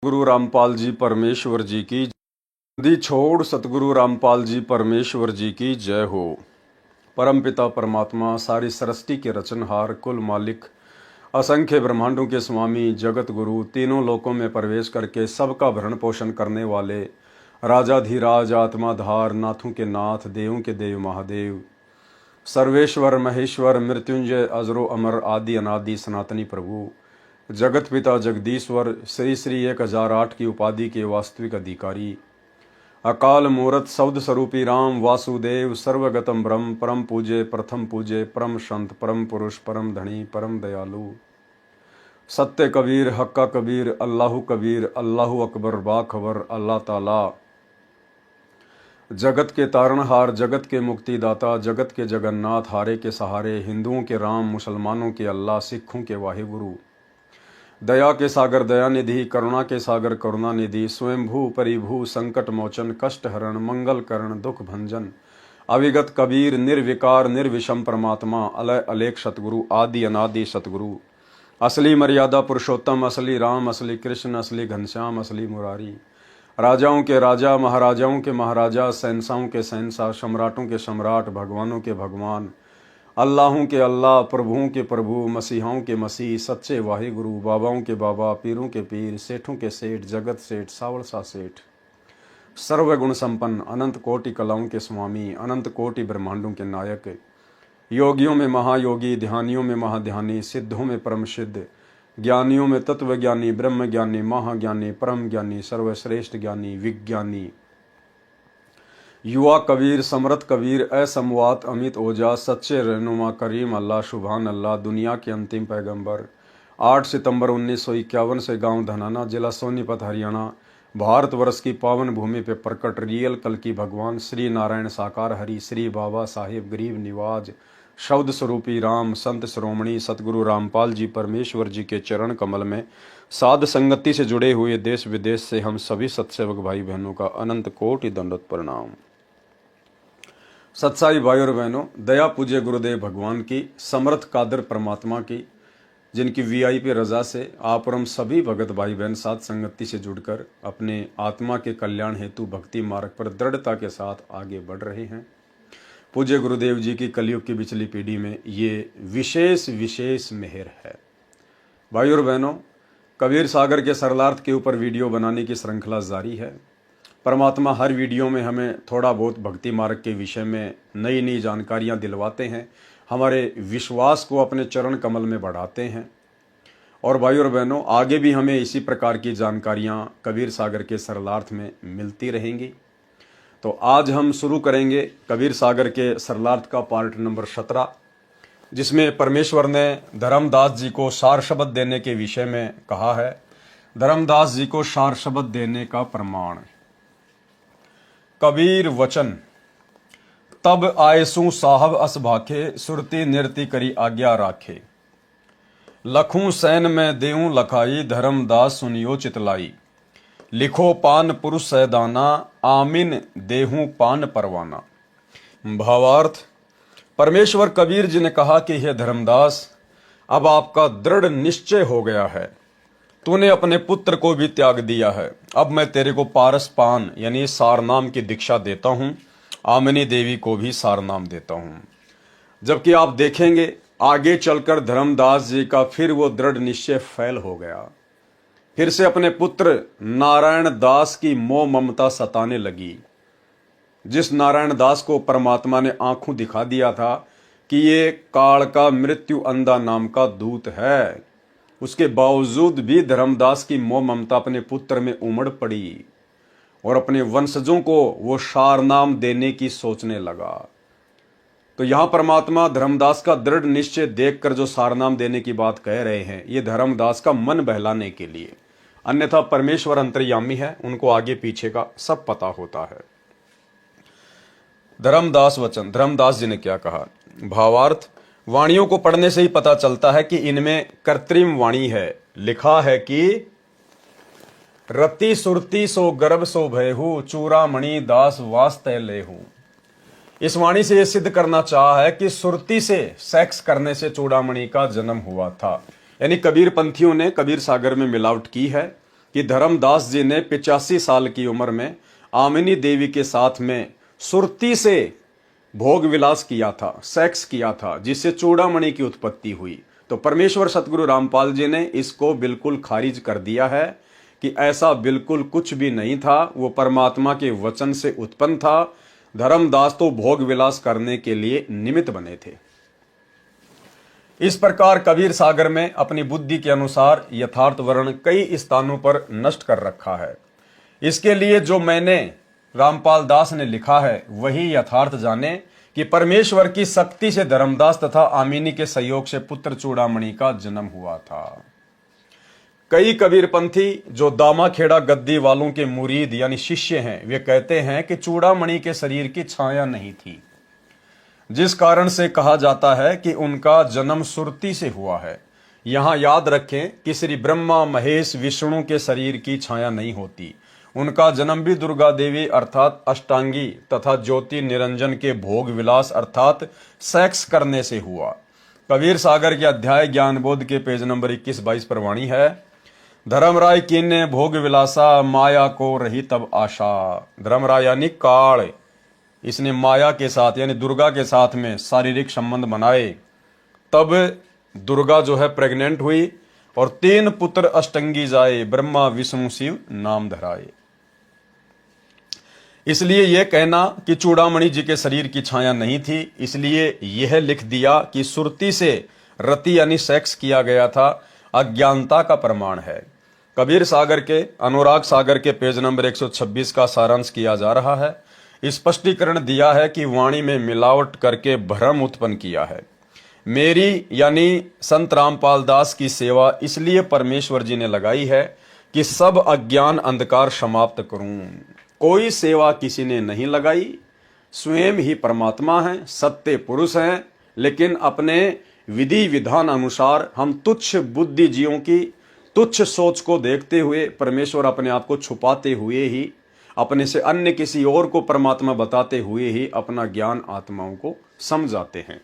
गुरु रामपाल जी परमेश्वर जी की दी छोड़ सतगुरु रामपाल जी परमेश्वर जी की जय हो। परमपिता परमात्मा सारी सृष्टि के रचनहार कुल मालिक असंख्य ब्रह्मांडों के स्वामी जगत गुरु तीनों लोकों में प्रवेश करके सबका भरण पोषण करने वाले राजाधिराज आत्माधार नाथों के नाथ देवों के देव महादेव सर्वेश्वर महेश्वर मृत्युंजय अजरो अमर आदि अनादि सनातनी प्रभु जगत पिता जगदीश्वर श्री श्री 1008 की उपाधि के वास्तविक अधिकारी अकाल मूरत शब्द स्वरूपी राम वासुदेव सर्वगतम ब्रह्म परम पूजे प्रथम पूजे परम संत परम पुरुष परम धनी परम दयालु सत्य कबीर हक्का कबीर अल्लाहु अकबर बाखबर अल्लाह ताला जगत के तारणहार जगत के मुक्तिदाता जगत के जगन्नाथ हारे के सहारे हिंदुओं के राम मुसलमानों के अल्लाह सिखों के वाहिगुरु दया के सागर दयानिधि करुणा के सागर करुणानिधि स्वयंभू परिभू संकट मोचन कष्ट हरण मंगल करण दुख भंजन अविगत कबीर निर्विकार निर्विषम परमात्मा अलय अलेख सतगुरु आदि अनादि सतगुरु असली मर्यादा पुरुषोत्तम असली राम असली कृष्ण असली घनश्याम असली मुरारी राजाओं के राजा महाराजाओं के महाराजा शहंशाहों के शहंशाह सम्राटों के सम्राट भगवानों के भगवान अल्लाहों के अल्लाह प्रभुओं के प्रभु मसीहाओं के मसीह सच्चे वाहिगुरु बाबाओं के बाबा पीरों के पीर सेठों के सेठ जगत सेठ सावड़सा सेठ सर्वगुण संपन्न अनंत कोटि कलाओं के स्वामी अनंत कोटि ब्रह्मांडों के नायक योगियों में महायोगी ध्यानियों में महाध्यानी सिद्धों में परम सिद्ध ज्ञानियों में तत्व ज्ञानी ब्रह्म ज्ञानी महाज्ञानी परम ज्ञानी सर्वश्रेष्ठ ज्ञानी विज्ञानी युवा कबीर समरथ कबीर असमवात अमित ओजा सच्चे रहनुमा करीम अल्लाह शुभान अल्लाह दुनिया के अंतिम पैगंबर 8 सितंबर 1951 से गांव धनाना जिला सोनीपत हरियाणा भारतवर्ष की पावन भूमि पे प्रकट रियल कल की भगवान श्री नारायण साकार हरि श्री बाबा साहिब गरीब निवाज शब्द स्वरूपी राम संत श्रोमणी सतगुरु रामपाल जी परमेश्वर जी के चरण कमल में साध संगति से जुड़े हुए देश विदेश से हम सभी सत्सेवक भाई बहनों का अनंत कोटि दंडवत प्रणाम। सत्साई भाई और बहनों, दया पूज्य गुरुदेव भगवान की समर्थ कादर परमात्मा की जिनकी वीआईपी रजा से आप और हम सभी भगत भाई बहन साथ संगति से जुड़कर अपने आत्मा के कल्याण हेतु भक्ति मार्ग पर दृढ़ता के साथ आगे बढ़ रहे हैं। पूज्य गुरुदेव जी की कलयुग की पिछली पीढ़ी में ये विशेष मेहर है। भाई और बहनों, कबीर सागर के सरलार्थ के ऊपर वीडियो बनाने की श्रृंखला जारी है। परमात्मा हर वीडियो में हमें थोड़ा बहुत भक्ति मार्ग के विषय में नई नई जानकारियां दिलवाते हैं, हमारे विश्वास को अपने चरण कमल में बढ़ाते हैं। और भाई और बहनों, आगे भी हमें इसी प्रकार की जानकारियां कबीर सागर के सरलार्थ में मिलती रहेंगी। तो आज हम शुरू करेंगे कबीर सागर के सरलार्थ का पार्ट नंबर 17, जिसमें परमेश्वर ने धर्मदास जी को सार शब्द देने के विषय में कहा है। धर्मदास जी को सार शब्द देने का प्रमाण कबीर वचन तब आयसू साहब अस भाखे सुरती निर्ति करी आज्ञा राखे लखूं सैन में देऊं लखाई धर्मदास सुनियो चितलाई लिखो पान पुरुष सैदाना आमिन देहूं पान परवाना। भावार्थ, परमेश्वर कबीर जी ने कहा कि हे धर्मदास, अब आपका दृढ़ निश्चय हो गया है, तूने अपने पुत्र को भी त्याग दिया है, अब मैं तेरे को पारस पान यानी सारनाम की दीक्षा देता हूं, आमिनी देवी को भी सारनाम देता हूं। जबकि आप देखेंगे आगे चलकर धर्मदास जी का फिर वो दृढ़ निश्चय फैल हो गया, फिर से अपने पुत्र नारायण दास की मोह ममता सताने लगी। जिस नारायण दास को परमात्मा ने आंखों दिखा दिया था कि ये काल का मृत्यु अंधा नाम का दूत है, उसके बावजूद भी धर्मदास की मोह ममता अपने पुत्र में उमड़ पड़ी और अपने वंशजों को वो सारनाम देने की सोचने लगा। तो यहां परमात्मा धर्मदास का दृढ़ निश्चय देखकर जो सारनाम देने की बात कह रहे हैं, ये धर्मदास का मन बहलाने के लिए। अन्यथा परमेश्वर अंतर्यामी है, उनको आगे पीछे का सब पता होता है। धर्मदास वचन, धर्मदास जी ने क्या कहा? भावार्थ, वाणियों को पढ़ने से ही पता चलता है कि इनमें कृत्रिम वाणी है। लिखा है कि रति सुरती सो गर्भ सो भयहु चूड़ामणि दास वास्ते लेहू। इस वाणी से यह सिद्ध करना चाहा है कि सुरती से सेक्स करने से चूड़ामणि का जन्म हुआ था। यानी कबीर पंथियों ने कबीर सागर में मिलावट की है कि धर्मदास जी ने 85 साल की उम्र में आमिनी देवी के साथ में सुरती से भोग विलास किया था, सेक्स किया था, जिससे चूड़ामणि की उत्पत्ति हुई। तो परमेश्वर सतगुरु रामपाल जी ने इसको बिल्कुल खारिज कर दिया है कि ऐसा बिल्कुल कुछ भी नहीं था, वो परमात्मा के वचन से उत्पन्न था। धर्मदास तो भोग विलास करने के लिए निमित्त बने थे। इस प्रकार कबीर सागर में अपनी बुद्धि के अनुसार यथार्थ वर्ण कई स्थानों पर नष्ट कर रखा है। इसके लिए जो मैंने रामपाल दास ने लिखा है वही यथार्थ जाने कि परमेश्वर की शक्ति से धर्मदास तथा आमिनी के सहयोग से पुत्र चूड़ामणि का जन्म हुआ था। कई कबीरपंथी जो दामाखेड़ा गद्दी वालों के मुरीद यानी शिष्य हैं, वे कहते हैं कि चूड़ामणि के शरीर की छाया नहीं थी, जिस कारण से कहा जाता है कि उनका जन्म सुरती से हुआ है। यहां याद रखें कि श्री ब्रह्मा महेश विष्णु के शरीर की छाया नहीं होती। उनका जन्म भी दुर्गा देवी अर्थात अष्टांगी तथा ज्योति निरंजन के भोग विलास अर्थात सेक्स करने से हुआ। कबीर सागर के अध्याय ज्ञान बोध के पेज नंबर 21-22 पर वाणी है, धर्मराय कीने भोग विलासा माया को रही तब आशा। धर्मराय यानी काल, इसने माया के साथ यानी दुर्गा के साथ में शारीरिक संबंध बनाए, तब दुर्गा जो है प्रेग्नेंट हुई और 3 पुत्र अष्टंगी जाए, ब्रह्मा विष्णु शिव नाम धराए। इसलिए यह कहना कि चूड़ामणि जी के शरीर की छाया नहीं थी, इसलिए यह लिख दिया कि सुरती से रति यानी सेक्स किया गया था, अज्ञानता का प्रमाण है। कबीर सागर के अनुराग सागर के पेज नंबर 126 का सारांश किया जा रहा है। स्पष्टीकरण दिया है कि वाणी में मिलावट करके भ्रम उत्पन्न किया है। मेरी यानी संत रामपाल दास की सेवा इसलिए परमेश्वर जी ने लगाई है कि सब अज्ञान अंधकार समाप्त करूं। कोई सेवा किसी ने नहीं लगाई, स्वयं ही परमात्मा है, सत्य पुरुष हैं, लेकिन अपने विधि विधान अनुसार हम तुच्छ बुद्धिजीवियों की तुच्छ सोच को देखते हुए परमेश्वर अपने आप को छुपाते हुए ही, अपने से अन्य किसी और को परमात्मा बताते हुए ही अपना ज्ञान आत्माओं को समझाते हैं।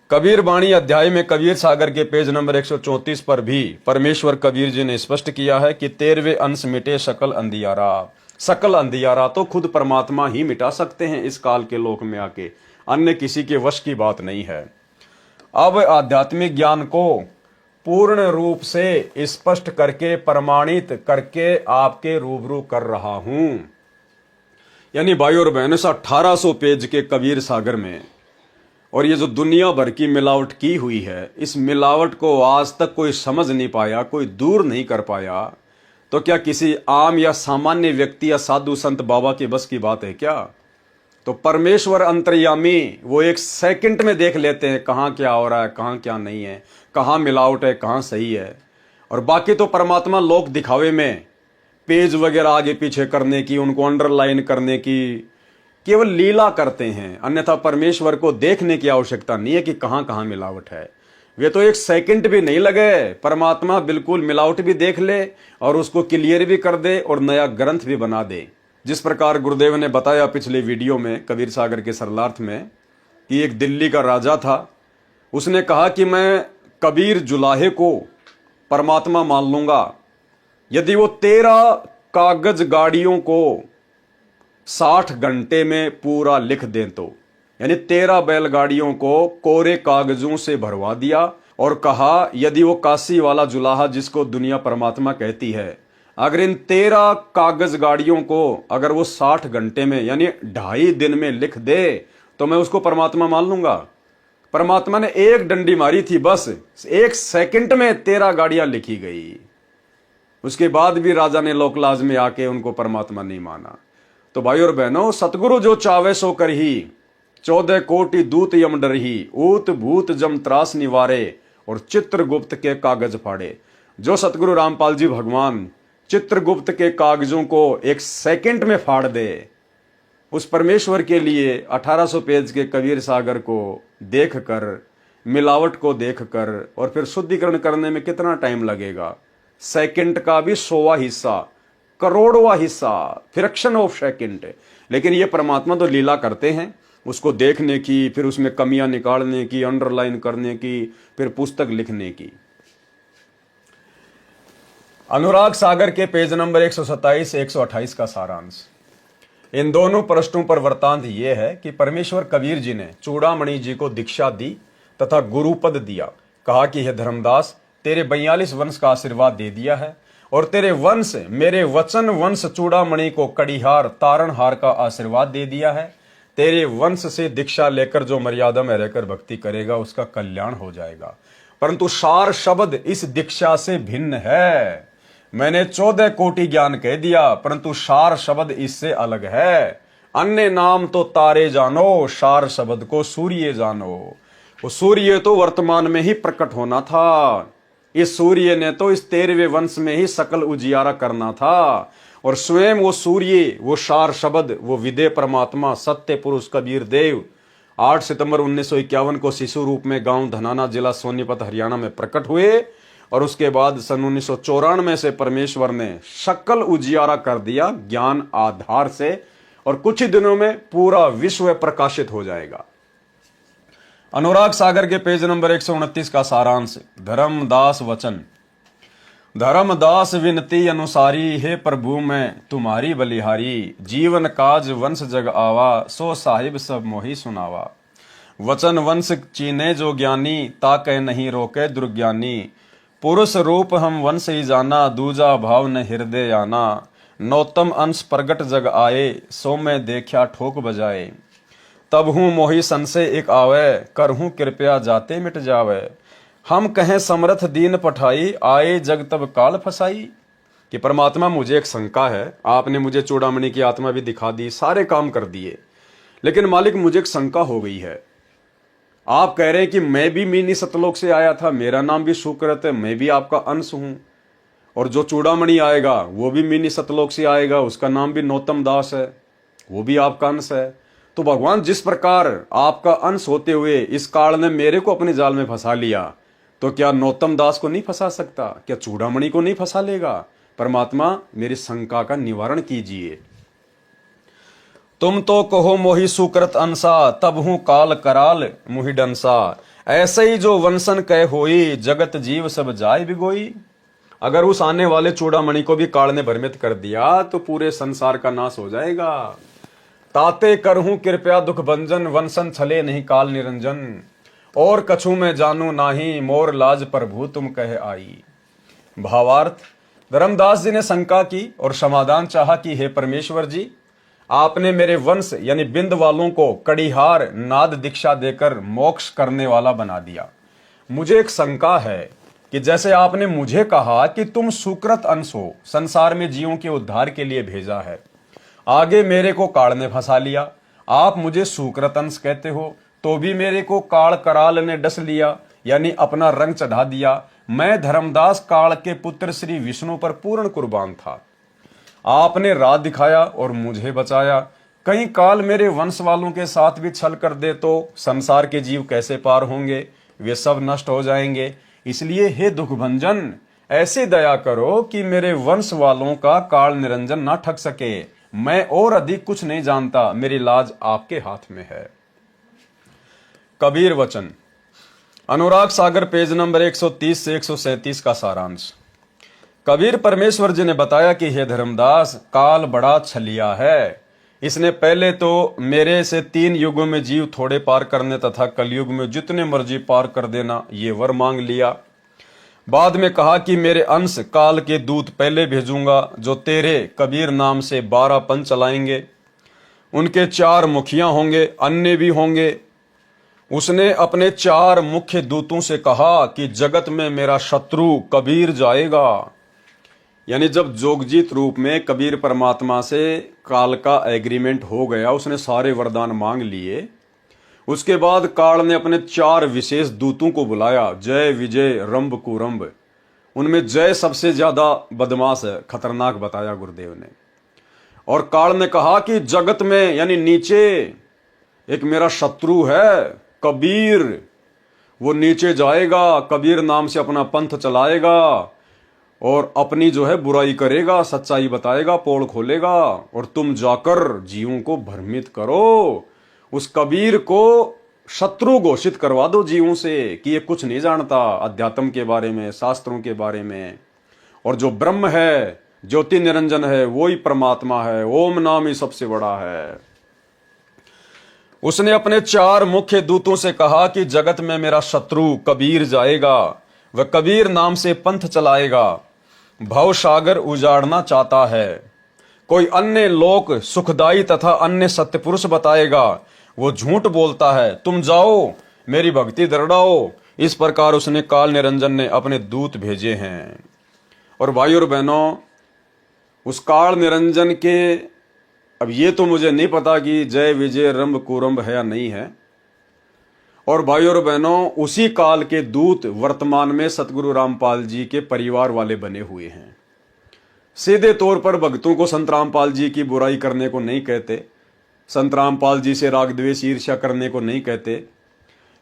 कबीर वाणी अध्याय में कबीर सागर के पेज नंबर 134 पर भी परमेश्वर कबीर जी ने स्पष्ट किया है कि 13वें अंश मिटे सकल अंधियारा। सकल अंधियारा तो खुद परमात्मा ही मिटा सकते हैं इस काल के लोक में आके, अन्य किसी के वश की बात नहीं है। अब आध्यात्मिक ज्ञान को पूर्ण रूप से स्पष्ट करके प्रमाणित करके आपके रूबरू कर रहा हूं। यानी भाई और बहनों, 1800 पेज के कबीर सागर में और ये जो दुनिया भर की मिलावट की हुई है, इस मिलावट को आज तक कोई समझ नहीं पाया, कोई दूर नहीं कर पाया, तो क्या किसी आम या सामान्य व्यक्ति या साधु संत बाबा के बस की बात है क्या? तो परमेश्वर अंतर्यामी वो 1 सेकंड में देख लेते हैं कहाँ क्या हो रहा है, कहाँ क्या नहीं है, कहाँ मिलावट है, कहाँ सही है। और बाकी तो परमात्मा लोक दिखावे में पेज वगैरह आगे पीछे करने की, उनको अंडरलाइन करने की केवल लीला करते हैं, अन्यथा परमेश्वर को देखने की आवश्यकता नहीं है कि कहां कहां मिलावट है। वे तो 1 सेकंड भी नहीं लगे, परमात्मा बिल्कुल मिलावट भी देख ले और उसको क्लियर भी कर दे और नया ग्रंथ भी बना दे। जिस प्रकार गुरुदेव ने बताया पिछले वीडियो में कबीर सागर के सरलार्थ में कि एक दिल्ली का राजा था, उसने कहा कि मैं कबीर जुलाहे को परमात्मा मान लूंगा यदि वो 13 कागज गाड़ियों को 60 घंटे में पूरा लिख दें तो। यानी 13 बैलगाड़ियों को कोरे कागजों से भरवा दिया और कहा यदि वो काशी वाला जुलाहा जिसको दुनिया परमात्मा कहती है, अगर इन 13 कागज गाड़ियों को अगर वो 60 घंटे में यानी 2.5 दिन में लिख दे तो मैं उसको परमात्मा मान लूंगा। परमात्मा ने एक डंडी मारी थी, बस 1 सेकंड में 13 गाड़ियां लिखी गई। उसके बाद भी राजा ने लोकलाज में आके उनको परमात्मा नहीं माना। तो भाई और बहनों, सतगुरु जो चावे सो कर ही 14 कोटि दूत यम डर ही, ऊत भूत जम त्रास निवारे और चित्रगुप्त के कागज फाड़े। जो सतगुरु रामपाल जी भगवान चित्रगुप्त के कागजों को 1 सेकंड में फाड़ दे, उस परमेश्वर के लिए 1800 पेज के कबीर सागर को देखकर, मिलावट को देखकर और फिर शुद्धिकरण करने में कितना टाइम लगेगा? सेकंड का भी 100वां हिस्सा, करोड़वां हिस्सा, फ्रैक्शन ऑफ सेकंड। लेकिन ये परमात्मा तो लीला करते हैं, उसको देखने की, फिर उसमें कमियां निकालने की, अंडरलाइन करने की, फिर पुस्तक लिखने की। अनुराग सागर के पेज नंबर 127 से 128 का सारांश। इन दोनों प्रश्नों पर वृत्तांत यह है कि परमेश्वर कबीर जी ने चूड़ामणि जी को दीक्षा दी तथा गुरु पद दिया। कहा कि हे धर्मदास, तेरे 42 वंश का आशीर्वाद दे दिया है और तेरे वंश मेरे वचन वंश चूड़ामणि को कड़ीहार तारणहार का आशीर्वाद दे दिया है। तेरे वंश से दीक्षा लेकर जो मर्यादा में रहकर भक्ति करेगा उसका कल्याण हो जाएगा। परंतु सार शब्द इस दीक्षा से भिन्न है। मैंने 14 कोटि ज्ञान कह दिया, परंतु सार शब्द इससे अलग है। अन्य नाम तो तारे जानो, सार शब्द को सूर्य जानो। वो सूर्य तो वर्तमान में ही प्रकट होना था। इस सूर्य ने तो इस 13वें वंश में ही सकल उजियारा करना था और स्वयं वो सूर्य, वो सार शब्द, वो विदे परमात्मा सत्य पुरुष कबीर देव 8 सितंबर 1951 को शिशु रूप में गांव धनाना जिला सोनीपत हरियाणा में प्रकट हुए और उसके बाद सन 1994 से परमेश्वर ने सकल उजियारा कर दिया ज्ञान आधार से और कुछ ही दिनों में पूरा विश्व प्रकाशित हो जाएगा। अनुराग सागर के पेज नंबर 129 का सारांश। धर्मदास वचन। धर्मदास विनती अनुसारी, हे प्रभु मैं तुम्हारी बलिहारी। जीवन काज वंश जग आवा, सो साहिब सब मोही सुनावा। वचन वंश चीने जो ज्ञानी, ताके नहीं रोके दुर्ज्ञानी। पुरुष रूप हम वंश ही जाना, दूजा भाव न हृदय आना। नौतम अंश प्रगट जग आए, सो मैं देखा ठोक बजाए। तब हूँ मोही संशय एक आवे, करहूँ कृपया जाते मिट जावे। हम कहें समर्थ दीन पठाई, आए जग तब काल फसाई। कि परमात्मा मुझे एक शंका है, आपने मुझे चूड़ामणि की आत्मा भी दिखा दी, सारे काम कर दिए, लेकिन मालिक मुझे एक शंका हो गई है। आप कह रहे हैं कि मैं भी मिनी सतलोक से आया था, मेरा नाम भी सुकृत है, मैं भी आपका अंश हूं, और जो चूड़ामणि आएगा वो भी मिनी सतलोक से आएगा, उसका नाम भी नौतम दास है, वो भी आपका अंश है। तो भगवान जिस प्रकार आपका अंश होते हुए इस काल ने मेरे को अपने जाल में फंसा लिया, तो क्या नौतम दास को नहीं फंसा सकता? क्या चूड़ामणि को नहीं फंसा लेगा? परमात्मा मेरी शंका का निवारण कीजिए। तुम तो कहो मोहि सुकृत अंसा, तब हूं काल कराल मुहि डंसा। ऐसे ही जो वंशन कह होई, जगत जीव सब जाय बिगोई। अगर उस आने वाले चूड़ामणि को भी काल ने भ्रमित कर दिया तो पूरे संसार का नाश हो जाएगा। ताते करहूं कृपया दुख भंजन, वंशन छले नहीं काल निरंजन। और कछु में जानू नाही, मोर लाज प्रभु तुम कह आई। भावार्थ, धर्मदास जी ने शंका की और समाधान चाहा कि हे परमेश्वर जी, आपने मेरे वंश यानी बिंद वालों को कड़ीहार नाद दीक्षा देकर मोक्ष करने वाला बना दिया। मुझे एक शंका है कि जैसे आपने मुझे कहा कि तुम सुकृत अंश हो, संसार में जीवों के उद्धार के लिए भेजा है, आगे मेरे को काल ने फंसा लिया। आप मुझे सुकृत अंश कहते हो तो भी मेरे को काल कराल ने डस लिया, यानी अपना रंग चढ़ा दिया। मैं धर्मदास काल के पुत्र श्री विष्णु पर पूर्ण कुर्बान था। आपने राह दिखाया और मुझे बचाया। कहीं काल मेरे वंश वालों के साथ भी छल कर दे तो संसार के जीव कैसे पार होंगे? वे सब नष्ट हो जाएंगे। इसलिए हे दुख भंजन, ऐसे दया करो कि मेरे वंश वालों का काल निरंजन ना ठग सके। मैं और अधिक कुछ नहीं जानता, मेरी लाज आपके हाथ में है। कबीर वचन। अनुराग सागर पेज नंबर 130 से 137 का सारांश। कबीर परमेश्वर जी ने बताया कि हे धर्मदास, काल बड़ा छलिया है। इसने पहले तो मेरे से 3 युगों में जीव थोड़े पार करने तथा कलयुग में जितने मर्जी पार कर देना, ये वर मांग लिया। बाद में कहा कि मेरे अंश काल के दूत पहले भेजूंगा, जो तेरे कबीर नाम से 12 पंथ चलाएंगे। उनके 4 मुखिया होंगे, अन्य भी होंगे। उसने अपने 4 मुख्य दूतों से कहा कि जगत में मेरा शत्रु कबीर जाएगा। यानी जब जोगजीत रूप में कबीर परमात्मा से काल का एग्रीमेंट हो गया, उसने सारे वरदान मांग लिए। उसके बाद काल ने अपने 4 विशेष दूतों को बुलाया, जय विजय रंभ कुरंभ। उनमें जय सबसे ज्यादा बदमाश है, खतरनाक बताया गुरुदेव ने। और काल ने कहा कि जगत में यानी नीचे एक मेरा शत्रु है कबीर, वो नीचे जाएगा, कबीर नाम से अपना पंथ चलाएगा और अपनी जो है बुराई करेगा, सच्चाई बताएगा, पोल खोलेगा, और तुम जाकर जीवों को भ्रमित करो। उस कबीर को शत्रु घोषित करवा दो जीवों से कि ये कुछ नहीं जानता अध्यात्म के बारे में, शास्त्रों के बारे में। और जो ब्रह्म है, ज्योति निरंजन है, वो ही परमात्मा है। ओम नाम ही सबसे बड़ा है। उसने अपने 4 मुख्य दूतों से कहा कि जगत में मेरा शत्रु कबीर जाएगा, वह कबीर नाम से पंथ चलाएगा। भव सागर उजाड़ना चाहता है, कोई अन्य लोक सुखदाई तथा अन्य सत्यपुरुष बताएगा, वो झूठ बोलता है। तुम जाओ, मेरी भक्ति दृढ़ाओ। इस प्रकार उसने काल निरंजन ने अपने दूत भेजे हैं। और भाई और बहनों, उस काल निरंजन के, अब ये तो मुझे नहीं पता कि जय विजय रंभ कुरंभ है या नहीं है। और भाई और बहनों, उसी काल के दूत वर्तमान में सतगुरु रामपाल जी के परिवार वाले बने हुए हैं। सीधे तौर पर भक्तों को संत रामपाल जी की बुराई करने को नहीं कहते, संत रामपाल जी से राग द्वेष ईर्ष्या करने को नहीं कहते,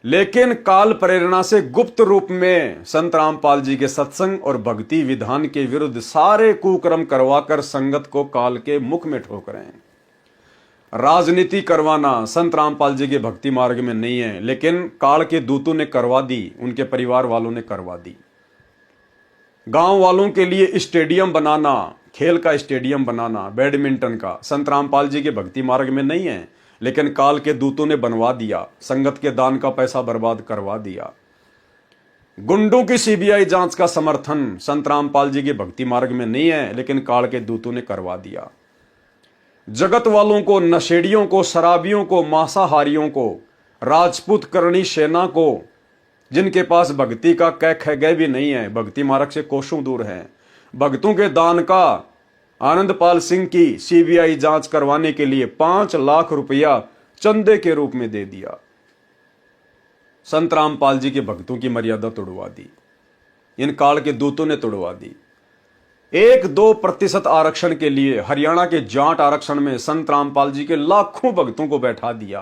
लेकिन काल प्रेरणा से गुप्त रूप में संत रामपाल जी के सत्संग और भक्ति विधान के विरुद्ध सारे कुकर्म करवाकर संगत को काल के मुख में ठोकरें। राजनीति करवाना संत रामपाल जी के भक्ति मार्ग में नहीं है, लेकिन काल के दूतों ने करवा दी, उनके परिवार वालों ने करवा दी। गांव वालों के लिए स्टेडियम बनाना, खेल का स्टेडियम बनाना, बैडमिंटन का, संत रामपाल जी के भक्ति मार्ग में नहीं है, लेकिन काल के दूतों ने बनवा दिया। संगत के दान का पैसा बर्बाद करवा दिया। गुंडों की सीबीआई जांच का समर्थन संत रामपाल जी के भक्ति मार्ग में नहीं है, लेकिन काल के दूतों ने करवा दिया। जगत वालों को, नशेड़ियों को, शराबियों को, मांसाहारियों को, राजपूत करणी सेना को, जिनके पास भक्ति का कै ख गए भी नहीं है, भक्ति मार्ग से कोसों दूर है, भक्तों के दान का आनंदपाल सिंह की सीबीआई जांच करवाने के लिए 5 लाख रुपया चंदे के रूप में दे दिया। संत रामपाल जी के भक्तों की मर्यादा तोड़वा दी, इन काल के दूतों ने तोड़वा दी। 1-2% आरक्षण के लिए हरियाणा के जाट आरक्षण में संत रामपाल जी के लाखों भक्तों को बैठा दिया।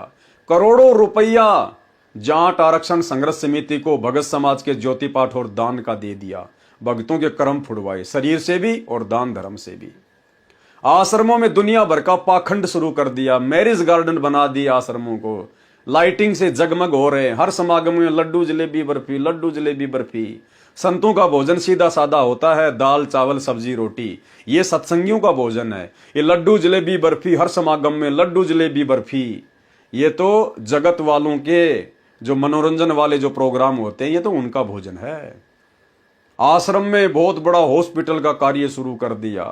करोड़ों रुपया जाट आरक्षण संघर्ष समिति को, भगत समाज के ज्योति पाठ और दान का दे दिया। भक्तों के कर्म फुड़वाए, शरीर से भी और दान धर्म से भी। आश्रमों में दुनिया भर का पाखंड शुरू कर दिया, मैरिज गार्डन बना दिया आश्रमों को, लाइटिंग से जगमग हो रहे हैं। हर समागम में लड्डू जलेबी बर्फी, लड्डू जलेबी बर्फी। संतों का भोजन सीधा सादा होता है, दाल चावल सब्जी रोटी। ये सत्संगियों का भोजन है। ये लड्डू जलेबी बर्फी, हर समागम में लड्डू जलेबी बर्फी, ये तो जगत वालों के जो मनोरंजन वाले जो प्रोग्राम होते हैं, ये तो उनका भोजन है। आश्रम में बहुत बड़ा हॉस्पिटल का कार्य शुरू कर दिया।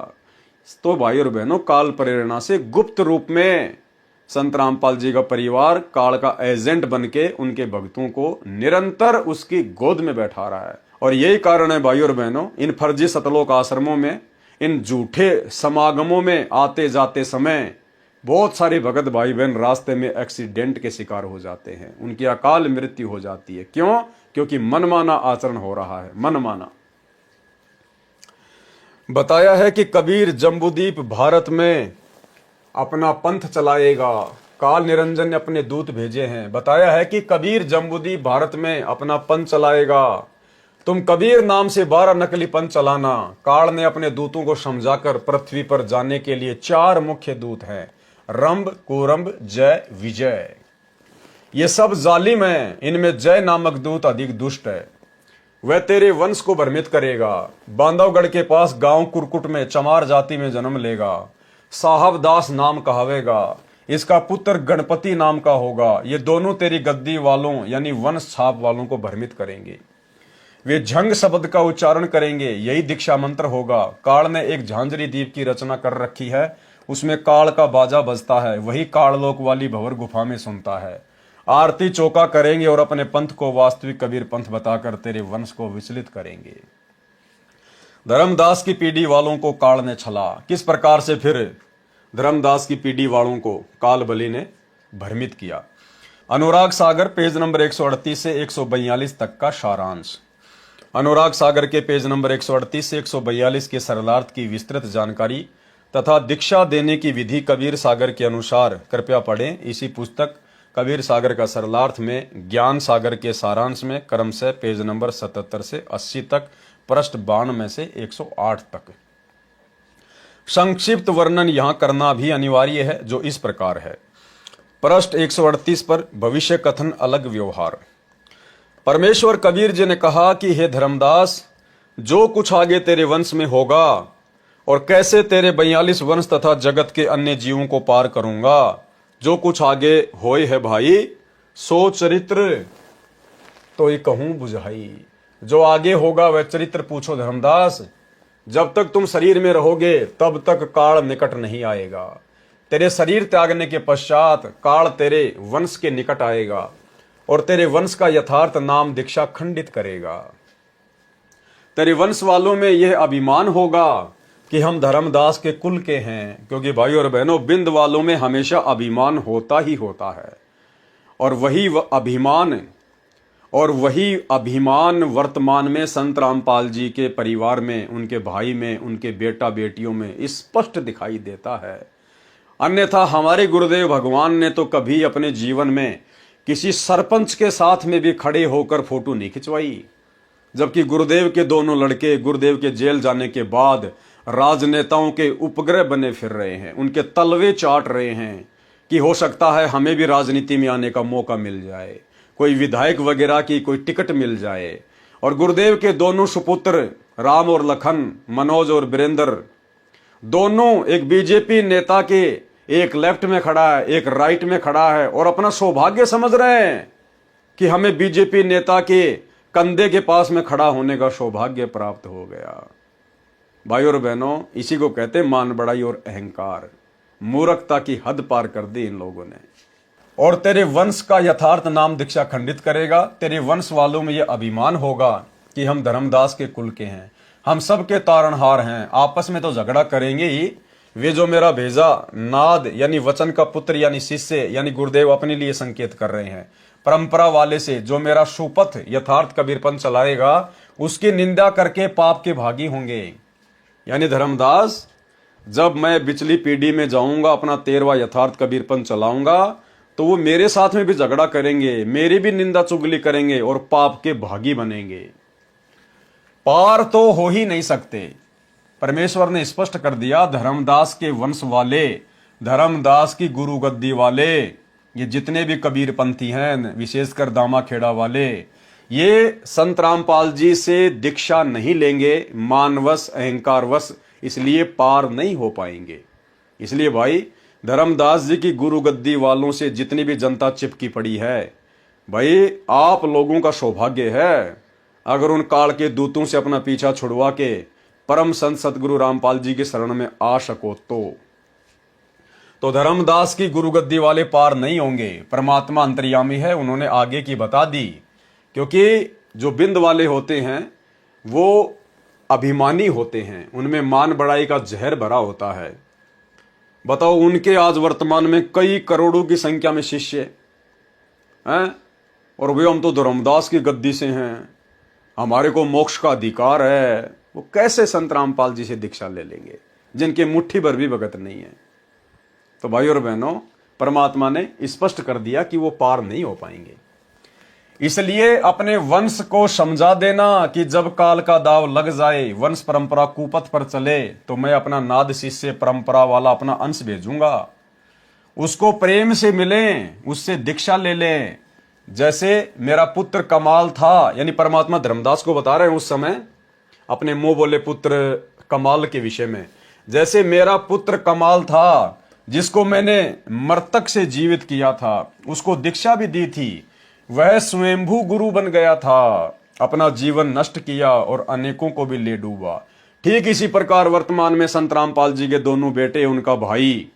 तो भाई और बहनों, काल प्रेरणा से गुप्त रूप में संत रामपाल जी का परिवार काल का एजेंट बनके उनके भक्तों को निरंतर उसकी गोद में बैठा रहा है। और यही कारण है भाई और बहनों, इन फर्जी सतलोक आश्रमों में, इन झूठे समागमों में आते जाते समय बहुत सारे भगत भाई बहन रास्ते में एक्सीडेंट के शिकार हो जाते हैं, उनकी अकाल मृत्यु हो जाती है। क्यों? क्योंकि मनमाना आचरण हो रहा है, मनमाना। बताया है कि कबीर जम्बूदीप भारत में अपना पंथ चलाएगा। काल निरंजन ने अपने दूत भेजे हैं। बताया है कि कबीर जम्बूदीप भारत में अपना पंथ चलाएगा। तुम कबीर नाम से 12 नकली पंथ चलाना। काल ने अपने दूतों को समझाकर पृथ्वी पर जाने के लिए 4 मुख्य दूत हैं, रंभ, कुरंभ, जय, विजय। ये सब जालिम हैं, इनमें जय नामक दूत अधिक दुष्ट है। वह तेरे वंश को भ्रमित करेगा। बांधवगढ़ के पास गांव कुरकुट में चमार जाति में जन्म लेगा। साहबदास नाम कहावेगा। इसका पुत्र गणपति नाम का होगा। ये दोनों तेरी गद्दी वालों यानी वंश छाप वालों को भ्रमित करेंगे। वे झंग शब्द का उच्चारण करेंगे, यही दीक्षा मंत्र होगा। काल ने एक झांझरी द्वीप की रचना कर रखी है, उसमें काल का बाजा बजता है, वही काललोक वाली भंवर गुफा में सुनता है। आरती चौका करेंगे और अपने पंथ को वास्तविक कबीर पंथ बताकर तेरे वंश को विचलित करेंगे। धर्मदास की पीढ़ी वालों को काल ने छला। किस प्रकार से फिर धर्मदास की पीढ़ी वालों को काल बलि ने भ्रमित किया। अनुराग सागर पेज नंबर 138 से 142 तक का सारांश। अनुराग सागर के पेज नंबर 138 से 142 के सरलार्थ की विस्तृत जानकारी तथा दीक्षा देने की विधि कबीर सागर के अनुसार कृपया पढ़ें। इसी पुस्तक कबीर सागर का सरलार्थ में ज्ञान सागर के सारांश में क्रमशः पेज नंबर 77 से 80 तक, पृष्ठ 52 में से 108 तक। संक्षिप्त वर्णन यहां करना भी अनिवार्य है, जो इस प्रकार है। पृष्ठ 138 पर भविष्य कथन अलग व्यवहार। परमेश्वर कबीर जी ने कहा कि हे धर्मदास, जो कुछ आगे तेरे वंश में होगा और कैसे तेरे 42 वंश तथा जगत के अन्य जीवों को पार करूंगा। जो कुछ आगे होए है भाई, सो चरित्र तो ये कहूं बुझाई। जो आगे होगा वह चरित्र पूछो धर्मदास। जब तक तुम शरीर में रहोगे तब तक काल निकट नहीं आएगा। तेरे शरीर त्यागने के पश्चात काल तेरे वंश के निकट आएगा और तेरे वंश का यथार्थ नाम दीक्षा खंडित करेगा। तेरे वंश वालों में यह अभिमान होगा कि हम धर्मदास के कुल के हैं, क्योंकि भाई और बहनों बिंद वालों में हमेशा अभिमान होता ही होता है। और वही अभिमान वर्तमान में संत रामपाल जी के परिवार में, उनके भाई में, उनके बेटा बेटियों में स्पष्ट दिखाई देता है। अन्यथा हमारे गुरुदेव भगवान ने तो कभी अपने जीवन में किसी सरपंच के साथ में भी खड़े होकर फोटो नहीं खिंचवाई, जबकि गुरुदेव के दोनों लड़के गुरुदेव के जेल जाने के बाद राजनेताओं के उपग्रह बने फिर रहे हैं, उनके तलवे चाट रहे हैं कि हो सकता है हमें भी राजनीति में आने का मौका मिल जाए, कोई विधायक वगैरह की कोई टिकट मिल जाए। और गुरुदेव के दोनों सुपुत्र राम और लखन, मनोज और वीरेंद्र, दोनों एक बीजेपी नेता के, एक लेफ्ट में खड़ा है एक राइट में खड़ा है, और अपना सौभाग्य समझ रहे हैं कि हमें बीजेपी नेता के कंधे के पास में खड़ा होने का सौभाग्य प्राप्त हो गया। भाई और बहनों, इसी को कहते हैं मान बढ़ाई और अहंकार। मूर्खता की हद पार कर दी इन लोगों ने। और तेरे वंश का यथार्थ नाम दीक्षा खंडित करेगा। तेरे वंश वालों में यह अभिमान होगा कि हम धर्मदास के कुल के हैं, हम सबके तारणहार हैं, आपस में तो झगड़ा करेंगे ही। वे जो मेरा भेजा नाद यानी वचन का पुत्र यानी शिष्य यानी गुरुदेव अपने लिए संकेत कर रहे हैं, परंपरा वाले से जो मेरा सुपथ यथार्थ कबीरपंथ चलाएगा उसकी निंदा करके पाप के भागी होंगे। यानी धर्मदास, जब मैं बिचली पीढ़ी में जाऊंगा अपना 13वां यथार्थ कबीरपंथ चलाऊंगा तो वो मेरे साथ में भी झगड़ा करेंगे, मेरी भी निंदा चुगली करेंगे और पाप के भागी बनेंगे। पार तो हो ही नहीं सकते। परमेश्वर ने स्पष्ट कर दिया, धर्मदास के वंश वाले, धर्मदास की गुरु गद्दी वाले, ये जितने भी कबीरपंथी हैं, विशेषकर दामाखेड़ा वाले, ये संत रामपाल जी से दीक्षा नहीं लेंगे, मानवश अहंकारवश, इसलिए पार नहीं हो पाएंगे। इसलिए भाई, धर्मदास जी की गुरु गद्दी वालों से जितनी भी जनता चिपकी पड़ी है, भाई आप लोगों का सौभाग्य है अगर उन काल के दूतों से अपना पीछा छुड़वा के परम संत सतगुरु रामपाल जी के शरण में आ सको तो धर्मदास की गुरु गद्दी वाले पार नहीं होंगे। परमात्मा अंतर्यामी है, उन्होंने आगे की बता दी। क्योंकि जो बिंद वाले होते हैं वो अभिमानी होते हैं, उनमें मान बढ़ाई का जहर भरा होता है। बताओ, उनके आज वर्तमान में कई करोड़ों की संख्या में शिष्य हैं, और वे हम तो धर्मदास की गद्दी से हैं, हमारे को मोक्ष का अधिकार है। वो कैसे संत रामपाल जी से दीक्षा ले लेंगे जिनके मुट्ठी भर भी भगत नहीं है। तो भाई और बहनों, परमात्मा ने स्पष्ट कर दिया कि वो पार नहीं हो पाएंगे। इसलिए अपने वंश को समझा देना कि जब काल का दाव लग जाए, वंश परंपरा कुपथ पर चले, तो मैं अपना नाद शिष्य परंपरा वाला अपना अंश भेजूंगा, उसको प्रेम से मिलें, उससे दीक्षा ले लें। जैसे मेरा पुत्र कमाल था, यानी परमात्मा धर्मदास को बता रहे हैं उस समय अपने मुंह बोले पुत्र कमाल के विषय में, जैसे मेरा पुत्र कमाल था जिसको मैंने मृतक से जीवित किया था, उसको दीक्षा भी दी थी, वह स्वयंभू गुरु बन गया था, अपना जीवन नष्ट किया और अनेकों को भी ले डूबा। ठीक इसी प्रकार वर्तमान में संत रामपाल जी के दोनों बेटे, उनका भाई,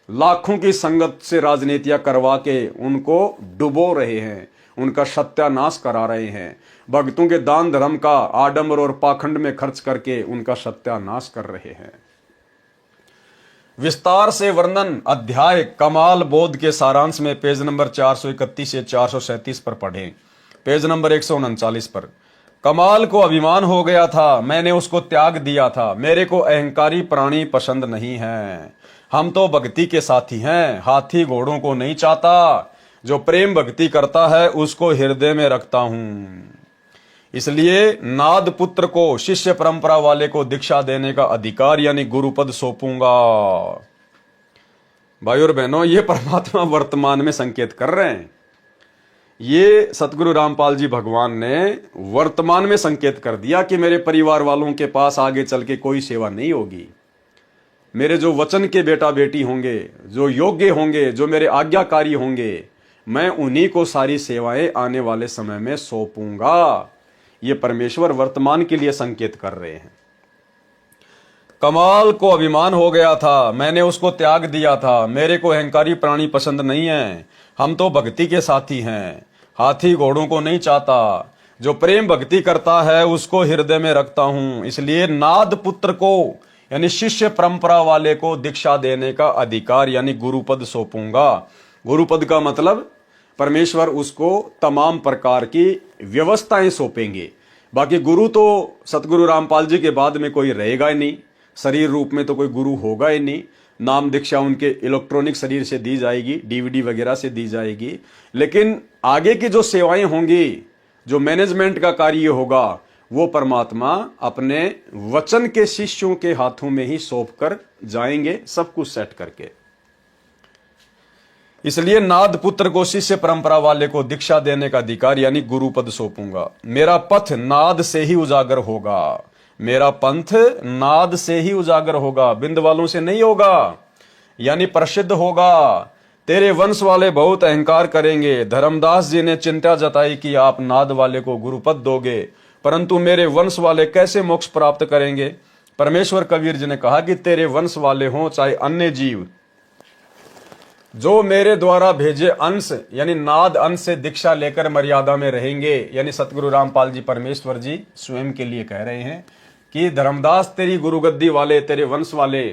लाखों की संगत से राजनीतियां करवा के उनको डुबो रहे हैं, उनका सत्यानाश करा रहे हैं, भक्तों के दान धर्म का आडंबर और पाखंड में खर्च करके उनका सत्यानाश कर रहे हैं। विस्तार से वर्णन अध्याय कमाल बोध के सारांश में पेज नंबर 431 से 437 पर पढ़ें। पेज नंबर 139 पर, कमाल को अभिमान हो गया था, मैंने उसको त्याग दिया था, मेरे को अहंकारी प्राणी पसंद नहीं है, हम तो भक्ति के साथी हैं, हाथी घोड़ों को नहीं चाहता, जो प्रेम भक्ति करता है उसको हृदय में रखता हूं। इसलिए नाद पुत्र को, शिष्य परंपरा वाले को दीक्षा देने का अधिकार यानी गुरुपद सौंपूंगा। भाई और बहनों, ये परमात्मा वर्तमान में संकेत कर रहे हैं। ये सतगुरु रामपाल जी भगवान ने वर्तमान में संकेत कर दिया कि मेरे परिवार वालों के पास आगे चल के कोई सेवा नहीं होगी। मेरे जो वचन के बेटा बेटी होंगे, जो योग्य होंगे, जो मेरे आज्ञाकारी होंगे, मैं उन्हीं को सारी सेवाएं आने वाले समय में सौंपूंगा। ये परमेश्वर वर्तमान के लिए संकेत कर रहे हैं। कमाल को अभिमान हो गया था, मैंने उसको त्याग दिया था। मेरे को अहंकारी प्राणी पसंद नहीं है। हम तो भक्ति के साथी हैं, हाथी घोड़ों को नहीं चाहता। जो प्रेम भक्ति करता है उसको हृदय में रखता हूं। इसलिए नाद पुत्र को यानी शिष्य परंपरा वाले को दीक्षा देने का अधिकार यानी गुरुपद सौंपूंगा। गुरुपद का मतलब परमेश्वर उसको तमाम प्रकार की व्यवस्थाएं सौंपेंगे। बाकी गुरु तो सतगुरु रामपाल जी के बाद में कोई रहेगा ही नहीं, शरीर रूप में तो कोई गुरु होगा ही नहीं। नाम दीक्षा उनके इलेक्ट्रॉनिक शरीर से दी जाएगी, डीवीडी वगैरह से दी जाएगी। लेकिन आगे की जो सेवाएं होंगी, जो मैनेजमेंट का कार्य होगा, वो परमात्मा अपने वचन के शिष्यों के हाथों में ही सौंप कर जाएंगे, सब कुछ सेट करके। इसलिए नाद पुत्र को शिष्य परंपरा वाले को दीक्षा देने का अधिकार यानी गुरुपद सौंपूंगा। मेरा पथ नाद से ही उजागर होगा। मेरा पंथ नाद से ही उजागर होगा, बिंद वालों से नहीं होगा, यानी प्रसिद्ध होगा। तेरे वंश वाले बहुत अहंकार करेंगे। धर्मदास जी ने चिंता जताई कि आप नाद वाले को गुरुपद दोगे, परंतु मेरे वंश वाले कैसे मोक्ष प्राप्त करेंगे। परमेश्वर कबीर जी ने कहा कि तेरे वंश वाले हों चाहे अन्य जीव, जो मेरे द्वारा भेजे अंश यानी नाद अंश से दीक्षा लेकर मर्यादा में रहेंगे। यानी सतगुरु रामपाल जी परमेश्वर जी स्वयं के लिए कह रहे हैं कि धर्मदास तेरी गुरुगद्दी वाले, तेरे वंश वाले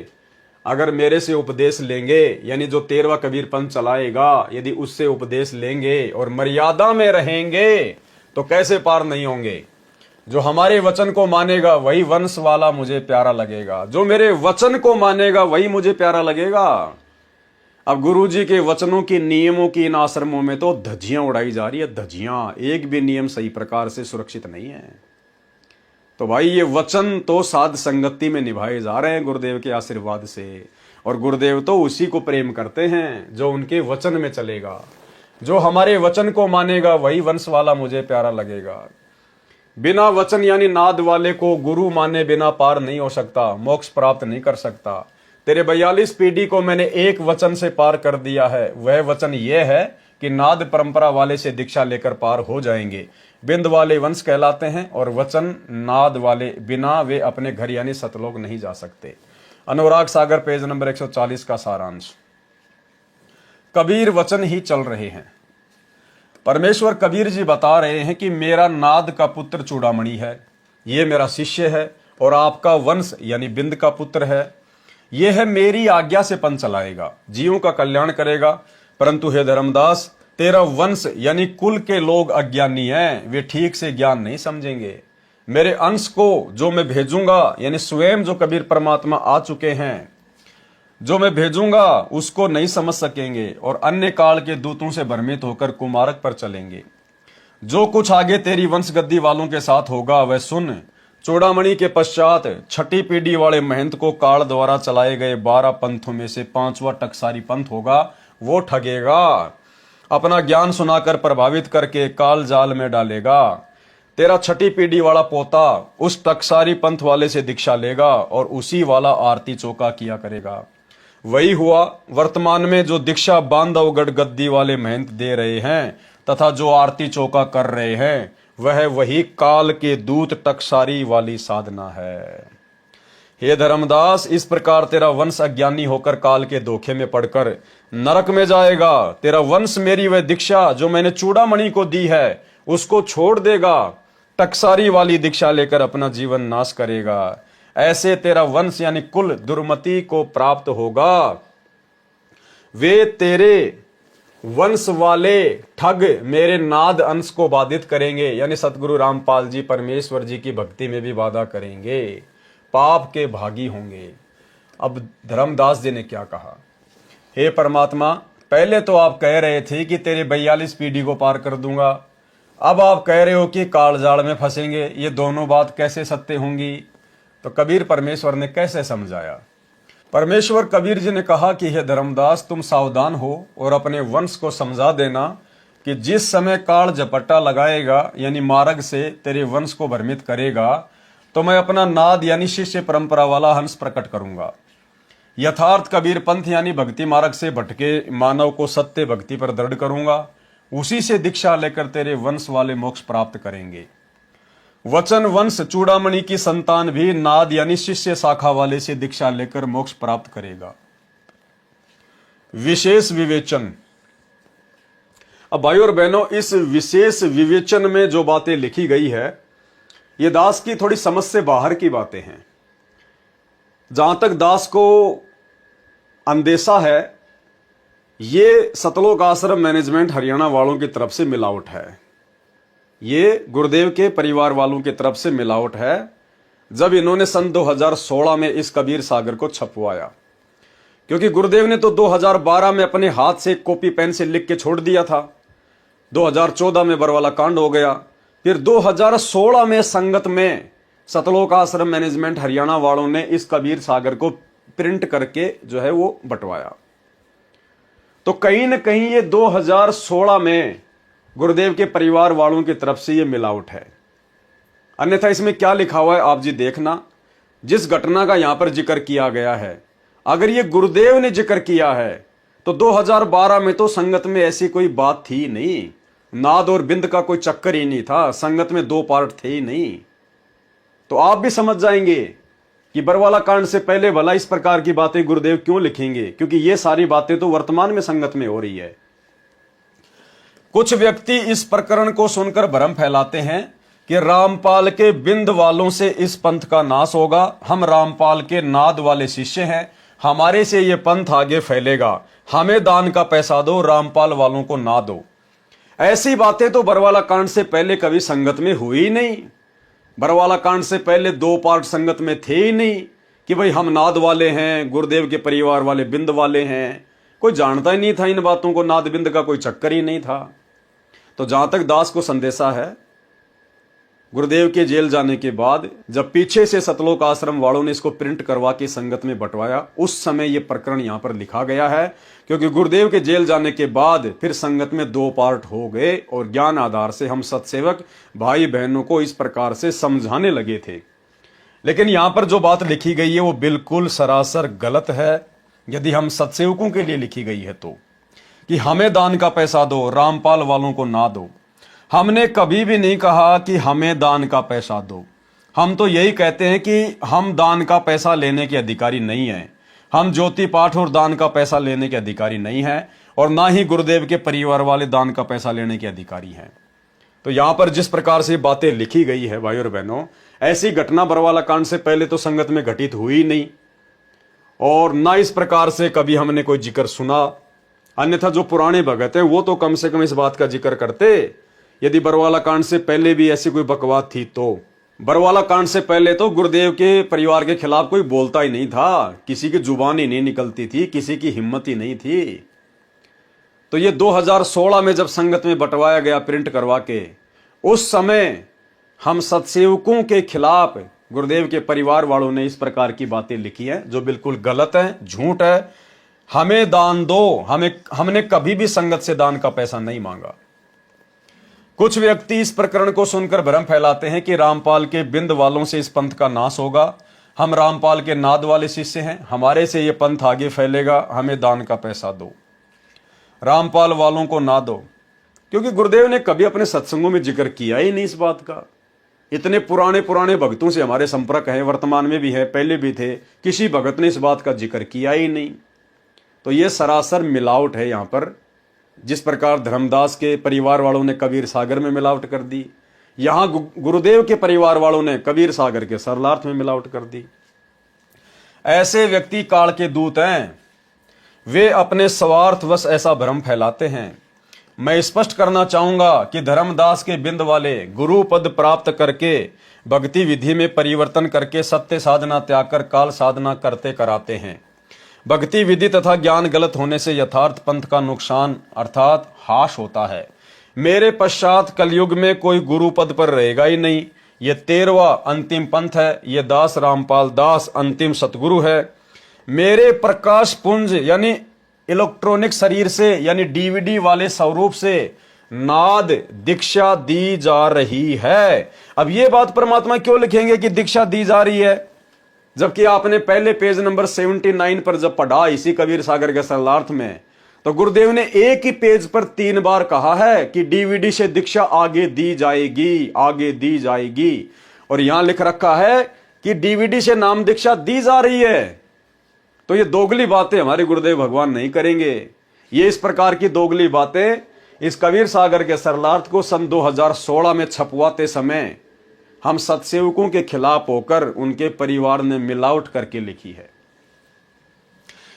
अगर मेरे से उपदेश लेंगे, यानी जो 13वां कबीर पंथ चलाएगा, यदि उससे उपदेश लेंगे और मर्यादा में रहेंगे तो कैसे पार नहीं होंगे। जो हमारे वचन को मानेगा वही वंश वाला मुझे प्यारा लगेगा। जो मेरे वचन को मानेगा वही मुझे प्यारा लगेगा। अब गुरु जी के वचनों के नियमों की इन आश्रमों में तो धज्जियां उड़ाई जा रही है, धज्जियां। एक भी नियम सही प्रकार से सुरक्षित नहीं है। तो भाई ये वचन तो साध संगति में निभाए जा रहे हैं गुरुदेव के आशीर्वाद से, और गुरुदेव तो उसी को प्रेम करते हैं जो उनके वचन में चलेगा। जो हमारे वचन को मानेगा वही वंश वाला मुझे प्यारा लगेगा। बिना वचन यानी नाद वाले को गुरु माने बिना पार नहीं हो सकता, मोक्ष प्राप्त नहीं कर सकता। तेरे 42 पीढ़ी को मैंने एक वचन से पार कर दिया है। वह वचन यह है कि नाद परंपरा वाले से दीक्षा लेकर पार हो जाएंगे। बिंद वाले वंश कहलाते हैं और वचन नाद वाले बिना वे अपने घर यानी सतलोक नहीं जा सकते। अनुराग सागर पेज नंबर 140 का सारांश। कबीर वचन ही चल रहे हैं। परमेश्वर कबीर जी बता रहे हैं कि मेरा नाद का पुत्र चूड़ामणि है, ये मेरा शिष्य है, और आपका वंश यानी बिंद का पुत्र है। यह है मेरी आज्ञा से पंथ चलाएगा, जीवों का कल्याण करेगा। परंतु हे धर्मदास, तेरा वंश यानी कुल के लोग अज्ञानी हैं, वे ठीक से ज्ञान नहीं समझेंगे। मेरे अंश को जो मैं भेजूंगा यानी स्वयं जो कबीर परमात्मा आ चुके हैं, जो मैं भेजूंगा उसको नहीं समझ सकेंगे और अन्य काल के दूतों से भ्रमित होकर कुमार्ग पर चलेंगे। जो कुछ आगे तेरी वंश गद्दी वालों के साथ होगा वह सुन। चूड़ामणि के पश्चात छठी पीढ़ी वाले महंत को काल द्वारा चलाए गए 12 पंथों में से 5वां टकसारी पंथ होगा, वो ठगेगा, अपना ज्ञान सुनाकर प्रभावित करके काल जाल में डालेगा। तेरा छठी पीढ़ी वाला पोता उस टकसारी पंथ वाले से दीक्षा लेगा और उसी वाला आरती चौका किया करेगा। वही हुआ वर्तमान में जो दीक्षा बांधवगढ़ गद्दी वाले महंत दे रहे हैं तथा जो आरती चौका कर रहे हैं, वह वही काल के दूत टकसारी वाली साधना है। हे धर्मदास, इस प्रकार तेरा वंश अज्ञानी होकर काल के धोखे में पड़कर नरक में जाएगा। तेरा वंश मेरी वह दीक्षा जो मैंने चूड़ामणि को दी है उसको छोड़ देगा, टकसारी वाली दीक्षा लेकर अपना जीवन नाश करेगा। ऐसे तेरा वंश यानी कुल दुर्मति को प्राप्त होगा। वे तेरे वंश वाले ठग मेरे नाद अंश को बाधित करेंगे, यानी सतगुरु रामपाल जी परमेश्वर जी की भक्ति में भी बाधा करेंगे, पाप के भागी होंगे। अब धर्मदास जी ने क्या कहा, हे परमात्मा, पहले तो आप कह रहे थे कि तेरे 42 पीढ़ी को पार कर दूंगा, अब आप कह रहे हो कि कालजाल में फंसेंगे। ये दोनों बात कैसे सत्य होंगी? तो कबीर परमेश्वर ने कैसे समझाया? परमेश्वर कबीर जी ने कहा कि हे धर्मदास, तुम सावधान हो और अपने वंश को समझा देना कि जिस समय काल झपट्टा लगाएगा यानी मार्ग से तेरे वंश को भ्रमित करेगा, तो मैं अपना नाद यानी शिष्य परंपरा वाला हंस प्रकट करूंगा। यथार्थ कबीर पंथ यानी भक्ति मार्ग से भटके मानव को सत्य भक्ति पर दृढ़ करूंगा। उसी से दीक्षा लेकर तेरे वंश वाले मोक्ष प्राप्त करेंगे। वचन वंश चूड़ामणि की संतान भी नाद यानी शिष्य शाखा वाले से दीक्षा लेकर मोक्ष प्राप्त करेगा। विशेष विवेचन। अब भाई और बहनों, इस विशेष विवेचन में जो बातें लिखी गई है ये दास की थोड़ी समझ से बाहर की बातें हैं। जहां तक दास को अंदेशा है, ये सतलोक आश्रम मैनेजमेंट हरियाणा वालों की तरफ से मिलावट है। ये गुरुदेव के परिवार वालों की तरफ से मिलावट है। जब इन्होंने सन 2016 में इस कबीर सागर को छपवाया, क्योंकि गुरुदेव ने तो 2012 में अपने हाथ से कॉपी पेन से लिख के छोड़ दिया था। 2014 में बरवाला कांड हो गया। फिर 2016 में संगत में सतलोक आश्रम मैनेजमेंट हरियाणा वालों ने इस कबीर सागर को प्रिंट करके जो है वो बंटवाया। तो कहीं ना कहीं ये 2016 में गुरुदेव के परिवार वालों की तरफ से ये मिलावट है। अन्यथा इसमें क्या लिखा हुआ है आप जी देखना। जिस घटना का यहां पर जिक्र किया गया है, अगर ये गुरुदेव ने जिक्र किया है तो 2012 में तो संगत में ऐसी कोई बात थी नहीं। नाद और बिंद का कोई चक्कर ही नहीं था। संगत में 2 पार्ट थे ही नहीं। तो आप भी समझ जाएंगे कि बरवाला कांड से पहले भला इस प्रकार की बातें गुरुदेव क्यों लिखेंगे, क्योंकि ये सारी बातें तो वर्तमान में संगत में हो रही है। कुछ व्यक्ति इस प्रकरण को सुनकर भ्रम फैलाते हैं कि रामपाल के बिंद वालों से इस पंथ का नाश होगा। हम रामपाल के नाद वाले शिष्य हैं, हमारे से ये पंथ आगे फैलेगा। हमें दान का पैसा दो, रामपाल वालों को ना दो। ऐसी बातें तो बरवाला कांड से पहले कभी संगत में हुई ही नहीं। बरवाला कांड से पहले 2 पार्ट संगत में थे ही नहीं कि भाई हम नाद वाले हैं, गुरुदेव के परिवार वाले बिंद वाले हैं। कोई जानता ही नहीं था इन बातों को। नाद बिंद का कोई चक्कर ही नहीं था। तो जहां तक दास को संदेशा है, गुरुदेव के जेल जाने के बाद जब पीछे से सतलोक आश्रम वालों ने इसको प्रिंट करवा के संगत में बंटवाया, उस समय यह प्रकरण यहां पर लिखा गया है। क्योंकि गुरुदेव के जेल जाने के बाद फिर संगत में 2 पार्ट हो गए और ज्ञान आधार से हम सत्सेवक भाई बहनों को इस प्रकार से समझाने लगे थे। लेकिन यहां पर जो बात लिखी गई है वो बिल्कुल सरासर गलत है। यदि हम सत्सेवकों के लिए लिखी गई है तो, कि हमें दान का पैसा दो, रामपाल वालों को ना दो। हमने कभी भी नहीं कहा कि हमें दान का पैसा दो। हम तो यही कहते हैं कि हम दान का पैसा लेने के अधिकारी नहीं हैं। हम ज्योति पाठ और दान का पैसा लेने के अधिकारी नहीं हैं, और ना ही गुरुदेव के परिवार वाले दान का पैसा लेने के अधिकारी हैं। तो यहां पर जिस प्रकार से बातें लिखी गई है भाई और बहनों, ऐसी घटना बरवाला कांड से पहले तो संगत में घटित हुई नहीं, और ना इस प्रकार से कभी हमने कोई जिक्र सुना। अन्यथा जो पुराने भगत हैं वो तो कम से कम इस बात का जिक्र करते। यदि बरवाला कांड से पहले भी ऐसी कोई बकवास थी तो बरवाला कांड से पहले तो गुरुदेव के परिवार के खिलाफ कोई बोलता ही नहीं था। किसी की जुबान ही नहीं निकलती थी, किसी की हिम्मत ही नहीं थी। तो ये 2016 में जब संगत में बंटवाया गया प्रिंट करवा के, उस समय हम सत्सेवकों के खिलाफ गुरुदेव के परिवार वालों ने इस प्रकार की बातें लिखी हैं जो बिल्कुल गलत है, झूठ है। हमें दान दो, हमने कभी भी संगत से दान का पैसा नहीं मांगा। कुछ व्यक्ति इस प्रकरण को सुनकर भ्रम फैलाते हैं कि रामपाल के बिंद वालों से इस पंथ का नाश होगा। हम रामपाल के नाद वाले शिष्य हैं, हमारे से ये पंथ आगे फैलेगा। हमें दान का पैसा दो, रामपाल वालों को ना दो। क्योंकि गुरुदेव ने कभी अपने सत्संगों में जिक्र किया ही नहीं इस बात का। इतने पुराने पुराने भक्तों से हमारे संपर्क है, वर्तमान में भी है, पहले भी थे, किसी भगत ने इस बात का जिक्र किया ही नहीं। तो ये सरासर मिलावट है यहां पर। जिस प्रकार धर्मदास के परिवार वालों ने कबीर सागर में मिलावट कर दी, यहां गुरुदेव के परिवार वालों ने कबीर सागर के सरलार्थ में मिलावट कर दी। ऐसे व्यक्ति काल के दूत हैं। वे अपने स्वार्थवश ऐसा भ्रम फैलाते हैं। मैं स्पष्ट करना चाहूंगा कि धर्मदास के बिंद वाले गुरु पद प्राप्त करके भक्ति विधि में परिवर्तन करके सत्य साधना त्याग कर काल साधना करते कराते हैं। भक्ति विधि तथा ज्ञान गलत होने से यथार्थ पंथ का नुकसान अर्थात हाश होता है। मेरे पश्चात कलयुग में कोई गुरु पद पर रहेगा ही नहीं। ये 13वां अंतिम पंथ है। ये दास रामपाल दास अंतिम सतगुरु है। मेरे प्रकाश पुंज यानी इलेक्ट्रॉनिक शरीर से यानी डीवीडी वाले स्वरूप से नाद दीक्षा दी जा रही है। अब ये बात परमात्मा क्यों लिखेंगे कि दीक्षा दी जा रही है, जबकि आपने पहले पेज नंबर 79 पर जब पढ़ा इसी कबीर सागर के सरलार्थ में, तो गुरुदेव ने एक ही पेज पर 3 बार कहा है कि डीवीडी से दीक्षा आगे दी जाएगी, आगे दी जाएगी। और यहां लिख रखा है कि डीवीडी से नाम दीक्षा दी जा रही है। तो ये दोगली बातें हमारे गुरुदेव भगवान नहीं करेंगे। ये इस प्रकार की दोगली बातें इस कबीर सागर के सरलार्थ को सन 2016 में छपवाते समय हम सत्सेवकों के खिलाफ होकर उनके परिवार ने मिलावट करके लिखी है।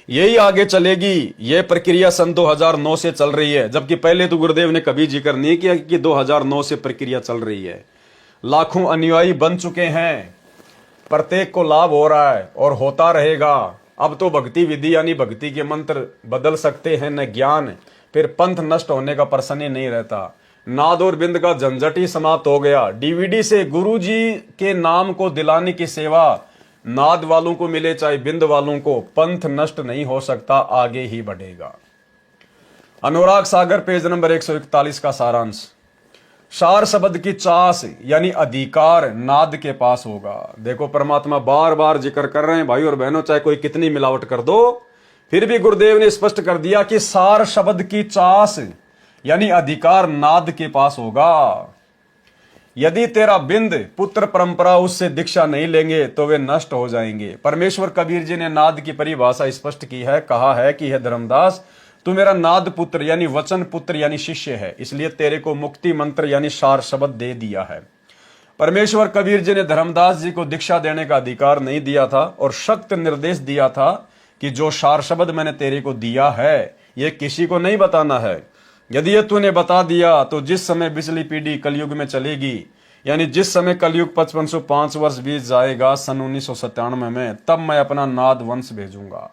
यही आगे चलेगी। यह प्रक्रिया सन 2009 से चल रही है, जबकि पहले तो गुरुदेव ने कभी जिक्र नहीं किया कि 2009 से प्रक्रिया चल रही है। लाखों अनुयायी बन चुके हैं, प्रत्येक को लाभ हो रहा है और होता रहेगा। अब तो भक्ति विधि यानी भक्ति के मंत्र बदल सकते हैं न ज्ञान, फिर पंथ नष्ट होने का प्रश्न ही नहीं रहता। नाद और बिंद का झंझट ही समाप्त हो गया। डीवीडी से गुरु जी के नाम को दिलाने की सेवा नाद वालों को मिले चाहे बिंद वालों को, पंथ नष्ट नहीं हो सकता, आगे ही बढ़ेगा। अनुराग सागर पेज नंबर 141 का सारांश। सार शब्द की चास यानी अधिकार नाद के पास होगा। देखो परमात्मा बार बार जिक्र कर रहे हैं भाई और बहनों, चाहे कोई कितनी मिलावट कर दो, फिर भी गुरुदेव ने स्पष्ट कर दिया कि सार शब्द की चास यानी अधिकार नाद के पास होगा। यदि तेरा बिंद पुत्र परंपरा उससे दीक्षा नहीं लेंगे तो वे नष्ट हो जाएंगे। परमेश्वर कबीर जी ने नाद की परिभाषा स्पष्ट की है, कहा है कि हे धर्मदास, तू मेरा नाद पुत्र यानी वचन पुत्र यानी शिष्य है, इसलिए तेरे को मुक्ति मंत्र यानी सार शब्द दे दिया है। परमेश्वर कबीर जी ने धर्मदास जी को दीक्षा देने का अधिकार नहीं दिया था और सख्त निर्देश दिया था कि जो सार शब्द मैंने तेरे को दिया है ये किसी को नहीं बताना है। यदि ये तूने बता दिया तो जिस समय पिछली पीढ़ी कलयुग में चलेगी, यानी जिस समय कलयुग 5505 वर्ष बीत जाएगा सन 1997 में, तब मैं अपना नाद वंश भेजूंगा,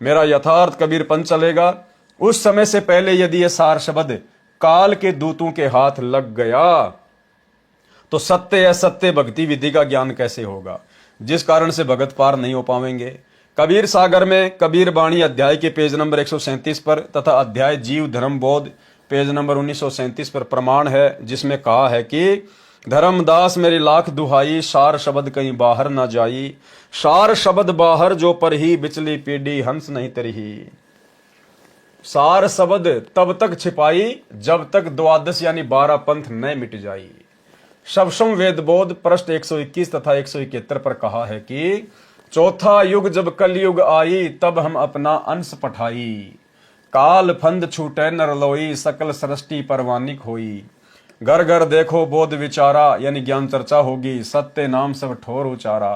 मेरा यथार्थ कबीर पंथ चलेगा। उस समय से पहले यदि ये सार शब्द काल के दूतों के हाथ लग गया तो सत्य असत्य भक्ति विधि का ज्ञान कैसे होगा, जिस कारण से भगत पार नहीं हो पाएंगे। कबीर सागर में कबीर बाणी अध्याय के पेज नंबर 137 पर तथा अध्याय जीव धर्म बोध पेज नंबर 1937 पर प्रमाण है, जिसमें कहा है कि धर्मदास मेरी लाख दुहाई, सार शब्द कहीं बाहर ना जाई, सार शब्द बाहर जो पर ही बिचली पीढ़ी हंस नहीं तरही। सार शब्द तब तक छिपाई जब तक द्वादश यानी 12 पंथ न मिट जाई। शबसम वेद बोध पृष्ठ 121 तथा 171 पर कहा है कि चौथा युग जब कलयुग आई, तब हम अपना अंश पठाई, काल फंद छूटे नरलोई, सकल सृष्टि परवानिक होई। घर घर देखो बोध विचारा यानी ज्ञान चर्चा होगी, सत्य नाम सब ठोर उचारा।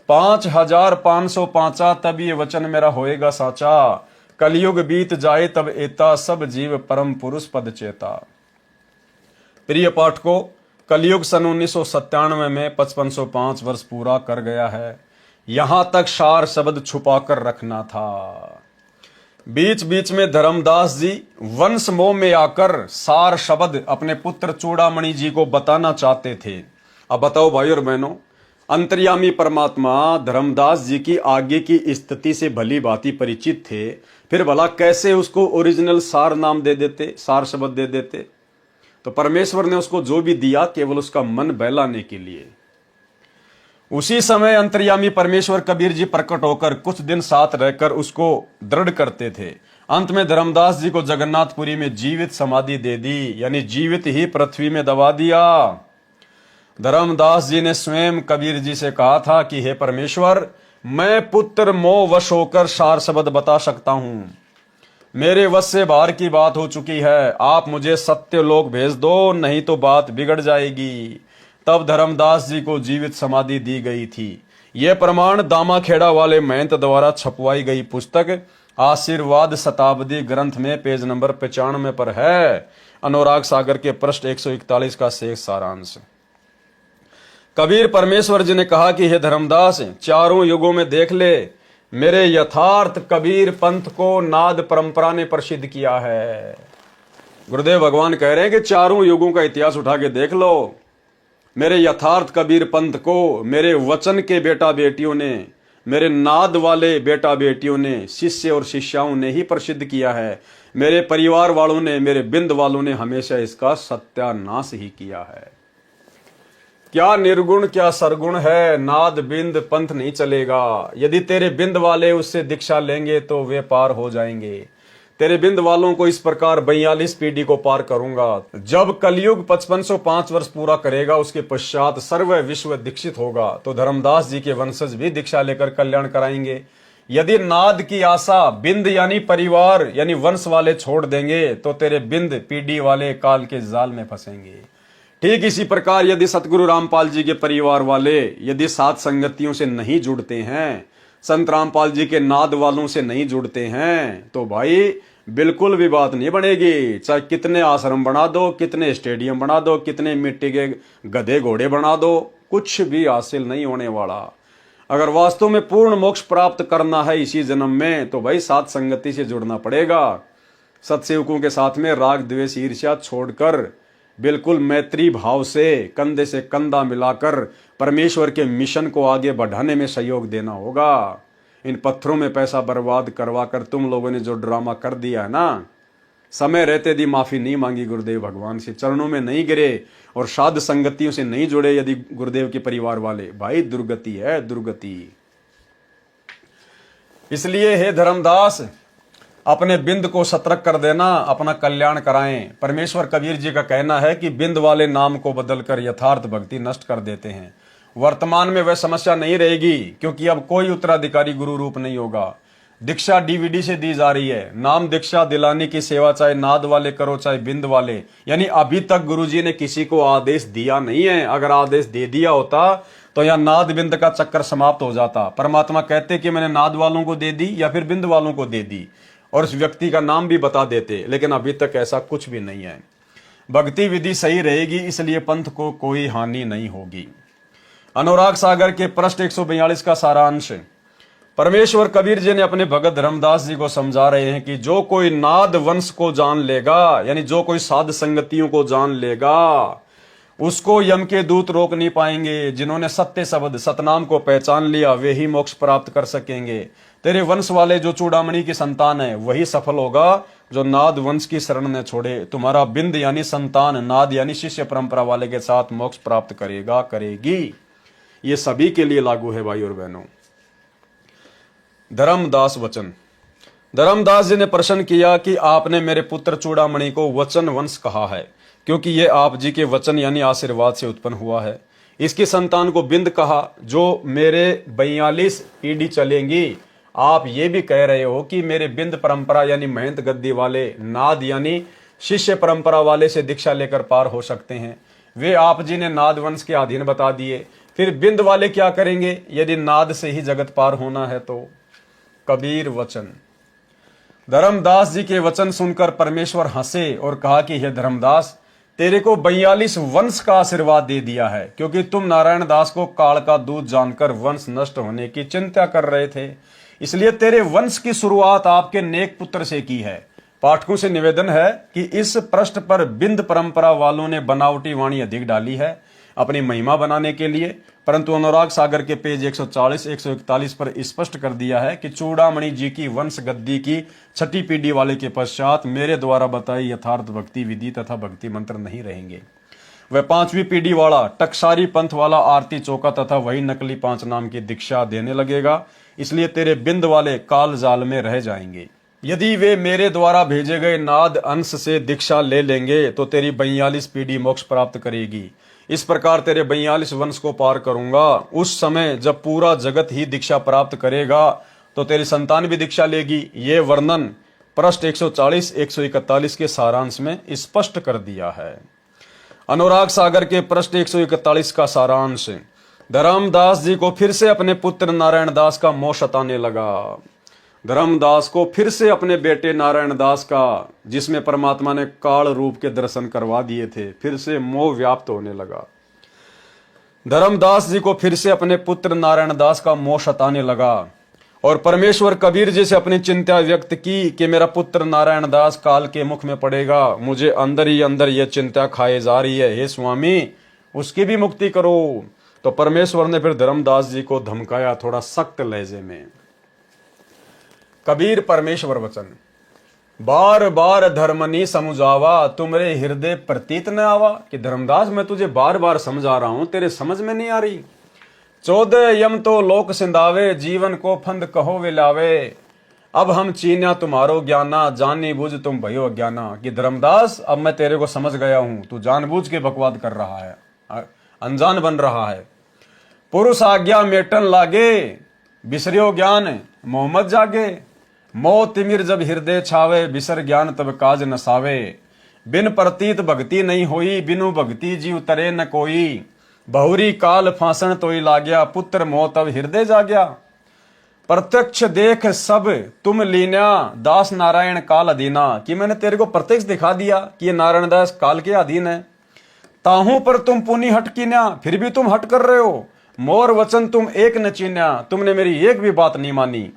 5505 तब ये वचन मेरा होएगा साचा, कलयुग बीत जाए तब एता सब जीव परम पुरुष पद चेता। प्रिय पाठकों, कलयुग सन 1997 में 5505 वर्ष पूरा कर गया है। यहां तक सार शब्द छुपा कर रखना था। बीच बीच में धर्मदास जी वंश मोह में आकर सार शब्द अपने पुत्र चूड़ामणि जी को बताना चाहते थे। अब बताओ भाई और बहनों, अंतर्यामी परमात्मा धर्मदास जी की आगे की स्थिति से भली भांति परिचित थे, फिर भला कैसे उसको ओरिजिनल सार नाम दे देते, सार शब्द दे देते। तो परमेश्वर ने उसको जो भी दिया केवल उसका मन बहलाने के लिए। उसी समय अंतर्यामी परमेश्वर कबीर जी प्रकट होकर कुछ दिन साथ रहकर उसको दृढ़ करते थे। अंत में धर्मदास जी को जगन्नाथपुरी में जीवित समाधि दे दी, यानी जीवित ही पृथ्वी में दबा दिया। धर्मदास जी ने स्वयं कबीर जी से कहा था कि हे परमेश्वर, मैं पुत्र मोह वश होकर सार शब्द बता सकता हूं, मेरे वश से बाहर की बात हो चुकी है, आप मुझे सत्य लोक भेज दो, नहीं तो बात बिगड़ जाएगी। तब धर्मदास जी को जीवित समाधि दी गई थी। यह प्रमाण दामाखेड़ा वाले महंत द्वारा छपवाई गई पुस्तक आशीर्वाद शताब्दी ग्रंथ में पेज नंबर 95 पर है। अनुराग सागर के पृष्ठ 141 का शेष सारांश। कबीर परमेश्वर जी ने कहा कि हे धर्मदास, चारों युगों में देख ले, मेरे यथार्थ कबीर पंथ को नाद परंपरा ने प्रसिद्ध किया है। गुरुदेव भगवान कह रहे हैं कि चारों युगों का इतिहास उठा के देख लो, मेरे यथार्थ कबीर पंथ को मेरे वचन के बेटा बेटियों ने, मेरे नाद वाले बेटा बेटियों ने, शिष्य और शिष्याओं ने ही प्रसिद्ध किया है। मेरे परिवार वालों ने, मेरे बिंद वालों ने हमेशा इसका सत्यानाश ही किया है। क्या निर्गुण क्या सरगुण है, नाद बिंद पंथ नहीं चलेगा। यदि तेरे बिंद वाले उससे दीक्षा लेंगे तो वे पार हो जाएंगे। तेरे बिंद वालों को इस प्रकार 42 पीढ़ी को पार करूंगा। जब कलयुग 5505 वर्ष पूरा करेगा, उसके पश्चात सर्व विश्व दीक्षित होगा, तो धर्मदास जी के वंशज भी दीक्षा लेकर कल्याण कराएंगे। यदि नाद की आशा बिंद यानी परिवार यानी वंश वाले छोड़ देंगे, तो तेरे बिंद पीढ़ी वाले काल के जाल में फंसेंगे। ठीक इसी प्रकार यदि सतगुरु रामपाल जी के परिवार वाले यदि सात संगतियों से नहीं जुड़ते हैं, संत रामपाल जी के नाद वालों से नहीं जुड़ते हैं, तो भाई बिल्कुल भी बात नहीं बनेगी। चाहे कितने आश्रम बना दो, कितने स्टेडियम बना दो, कितने मिट्टी के गधे घोड़े बना दो, कुछ भी हासिल नहीं होने वाला। अगर वास्तव में पूर्ण मोक्ष प्राप्त करना है इसी जन्म में, तो भाई सात संगति से जुड़ना पड़ेगा। सत्सेवकों के साथ में राग द्वेष ईर्ष्या छोड़कर बिल्कुल मैत्री भाव से कंधा मिलाकर परमेश्वर के मिशन को आगे बढ़ाने में सहयोग देना होगा। इन पत्थरों में पैसा बर्बाद करवा कर तुम लोगों ने जो ड्रामा कर दिया है ना, समय रहते दी माफी नहीं मांगी गुरुदेव भगवान से, चरणों में नहीं गिरे और साध संगतियों से नहीं जुड़े यदि गुरुदेव के परिवार वाले, भाई दुर्गति है दुर्गति। इसलिए हे धर्मदास, अपने बिंद को सतर्क कर देना, अपना कल्याण कराएं। परमेश्वर कबीर जी का कहना है कि बिंद वाले नाम को बदलकर यथार्थ भक्ति नष्ट कर देते हैं। वर्तमान में वह समस्या नहीं रहेगी, क्योंकि अब कोई उत्तराधिकारी गुरु रूप नहीं होगा। दीक्षा डीवीडी से दी जा रही है। नाम दीक्षा दिलाने की सेवा चाहे नाद वाले करो चाहे बिंद वाले, यानी अभी तक गुरुजी ने किसी को आदेश दिया नहीं है। अगर आदेश दे दिया होता तो यह नाद बिंद का चक्कर समाप्त हो जाता। परमात्मा कहते कि मैंने नाद वालों को दे दी या फिर बिंद वालों को दे दी, और उस व्यक्ति का नाम भी बता देते, लेकिन अभी तक ऐसा कुछ भी नहीं है। भक्ति विधि सही रहेगी, इसलिए पंथ को कोई हानि नहीं होगी। अनुराग सागर के पृष्ठ 142 का सारांश। परमेश्वर कबीर जी ने अपने भगत धर्मदास जी को समझा रहे हैं कि जो कोई नाद वंश को जान लेगा, यानी जो कोई साध संगतियों को जान लेगा, उसको यम के दूत रोक नहीं पाएंगे। जिन्होंने सत्य शब्द सतनाम को पहचान लिया, वे ही मोक्ष प्राप्त कर सकेंगे। तेरे वंश वाले जो चूड़ामणि की संतान है, वही सफल होगा जो नाद वंश की शरण न छोड़े। तुम्हारा बिंद यानी संतान नाद यानी शिष्य परंपरा वाले के साथ मोक्ष प्राप्त करेगा, करेगी। ये सभी के लिए लागू है भाई और बहनों। धर्मदास वचन। धर्मदास जी ने प्रश्न किया कि आपने मेरे पुत्र चूड़ामणि को वचन वंश कहा है, क्योंकि ये आप जी के वचन यानी आशीर्वाद से उत्पन्न हुआ है। इसकी संतान को बिंद कहा, जो मेरे 42 पीढ़ी चलेंगी। आप ये भी कह रहे हो कि मेरे बिंद परंपरा यानी महंत गद्दी वाले, नाद यानी शिष्य परंपरा वाले से दीक्षा लेकर पार हो सकते हैं। वे आप जी ने नाद वंश के अधीन बता दिए। फिर बिंद वाले क्या करेंगे यदि नाद से ही जगत पार होना है तो? कबीर वचन। धर्मदास जी के वचन सुनकर परमेश्वर हंसे और कहा कि हे धर्मदास, तेरे को 42 वंश का आशीर्वाद दे दिया है, क्योंकि तुम नारायण दास को काल का दूध जानकर वंश नष्ट होने की चिंता कर रहे थे। इसलिए तेरे वंश की शुरुआत आपके नेक पुत्र से की है। पाठकों से निवेदन है कि इस पृष्ठ पर बिंद परंपरा वालों ने बनावटी वाणी अधिक डाली है अपनी महिमा बनाने के लिए, परंतु अनुराग सागर के पेज 140-141 पर स्पष्ट कर दिया है कि चूड़ामणि जी की वंश गद्दी की छठी पीढ़ी वाले के पश्चात मेरे द्वारा बताई यथार्थ भक्ति विधि तथा भक्ति मंत्र नहीं रहेंगे। वह 5वीं पीढ़ी वाला टकसारी पंथ वाला आरती चौका तथा वही नकली 5 नाम की दीक्षा देने लगेगा। इसलिए तेरे बिंद वाले काल जाल में रह जाएंगे। यदि वे मेरे द्वारा भेजे गए नाद अंश से दीक्षा ले लेंगे तो तेरी 42 पीढ़ी मोक्ष प्राप्त करेगी। इस प्रकार तेरे 42 वंश को पार करूंगा। उस समय जब पूरा जगत ही दीक्षा प्राप्त करेगा तो तेरी संतान भी दीक्षा लेगी। ये वर्णन पृष्ठ 140-141 के सारांश में स्पष्ट कर दिया है। अनुराग सागर के पृष्ठ 141 का सारांश। धर्मदास जी को फिर से अपने पुत्र नारायण दास का मोह सताने लगा। धर्मदास को फिर से अपने बेटे नारायण दास का, जिसमें परमात्मा ने काल रूप के दर्शन करवा दिए थे, फिर से मोह व्याप्त होने लगा। धर्मदास जी को फिर से अपने पुत्र नारायण दास का मोह सताने लगा और परमेश्वर कबीर जी से अपनी चिंता व्यक्त की कि मेरा पुत्र नारायण दास काल के मुख में पड़ेगा। मुझे अंदर ही अंदर यह चिंता खाए जा रही है, हे स्वामी उसकी भी मुक्ति करो। तो परमेश्वर ने फिर धर्मदास जी को धमकाया थोड़ा सख्त लहजे में। कबीर परमेश्वर वचन। बार बार धर्मनी समझावा, तुमरे हृदय प्रतीत न आवा। कि धर्मदास मैं तुझे बार बार समझा रहा हूं, तेरे समझ में नहीं आ रही। 14 यम तो लोक सिंधावे, जीवन को फंद कहो विलावे। अब हम चीन्या तुम्हारो ज्ञाना, जानी बुझ तुम भयो अज्ञाना। कि धर्मदास अब मैं तेरे को समझ गया हूं, तू जानबूझ के बकवाद कर रहा है, अनजान बन रहा है। पुरुष आज्ञा मेटन लागे, बिसरियो ज्ञान मोहम्मद जागे। मोह तिमिर जब हृदय छावे, बिसर ज्ञान तब काज नसावे। बिन प्रतीत भक्ति नहीं होई, बिनु भक्ति जीव तरे न कोई। बहुरी काल फांसन तोई लाग्या, पुत्र मोह तब हृदय जाग्या। प्रत्यक्ष देख सब तुम लीन्या, दास नारायण काल अधीना। कि मैंने तेरे को प्रत्यक्ष दिखा दिया कि ये नारायण दास काल के अधीन है। ताहू पर तुम पुनि हट कीन्या, फिर भी तुम हट कर रहे हो। मोर वचन तुम एक न चीन्या, तुमने मेरी एक भी बात नहीं मानी।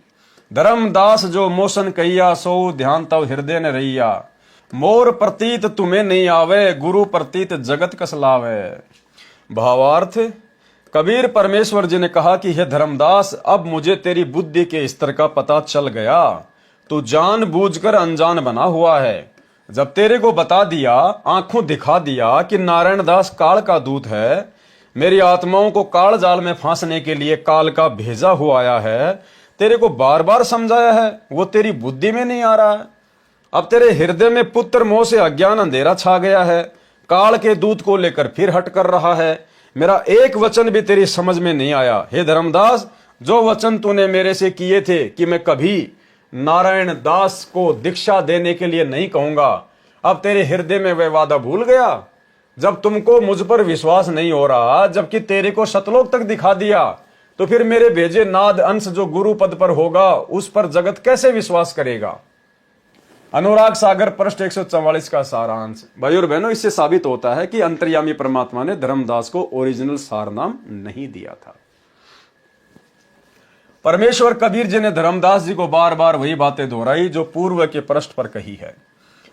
धर्मदास जो मोशन कहिया, सो ध्यान तब हृदय न रहिया। मोर प्रतीत तुम्हें नहीं आवे, गुरु प्रतीत जगत कस लावे। भावार्थ, कबीर परमेश्वर जी ने कहा कि हे धर्मदास, अब मुझे तेरी बुद्धि के स्तर का पता चल गया। तू जानबूझकर अनजान बना हुआ है। जब तेरे को बता दिया, आंखों दिखा दिया कि नारायण दास काल का दूत है, मेरी आत्माओं को काल जाल में फांसने के लिए काल का भेजा हुआ आया है, तेरे को बार बार समझाया है, वो तेरी बुद्धि में नहीं आ रहा है। अब तेरे हृदय में पुत्र मोह से अज्ञान अंधेरा छा गया है, काल के दूत को लेकर फिर हट कर रहा है। मेरा एक वचन भी तेरी समझ में नहीं आया। हे धर्मदास, जो वचन तूने मेरे से किए थे कि मैं कभी नारायण दास को दीक्षा देने के लिए नहीं कहूंगा, अब तेरे हृदय में वह वादा भूल गया। जब तुमको मुझ पर विश्वास नहीं हो रहा, जबकि तेरे को सतलोक तक दिखा दिया, तो फिर मेरे भेजे नाद अंश जो गुरु पद पर होगा, उस पर जगत कैसे विश्वास करेगा। अनुराग सागर पृष्ठ 144 का सारांश। भाई और बहनों, इससे साबित होता है कि अंतर्यामी परमात्मा ने धर्मदास को ओरिजिनल सार नाम नहीं दिया था। परमेश्वर कबीर जी ने धर्मदास जी को बार बार वही बातें दोहराई जो पूर्व के पृष्ठ पर कही है।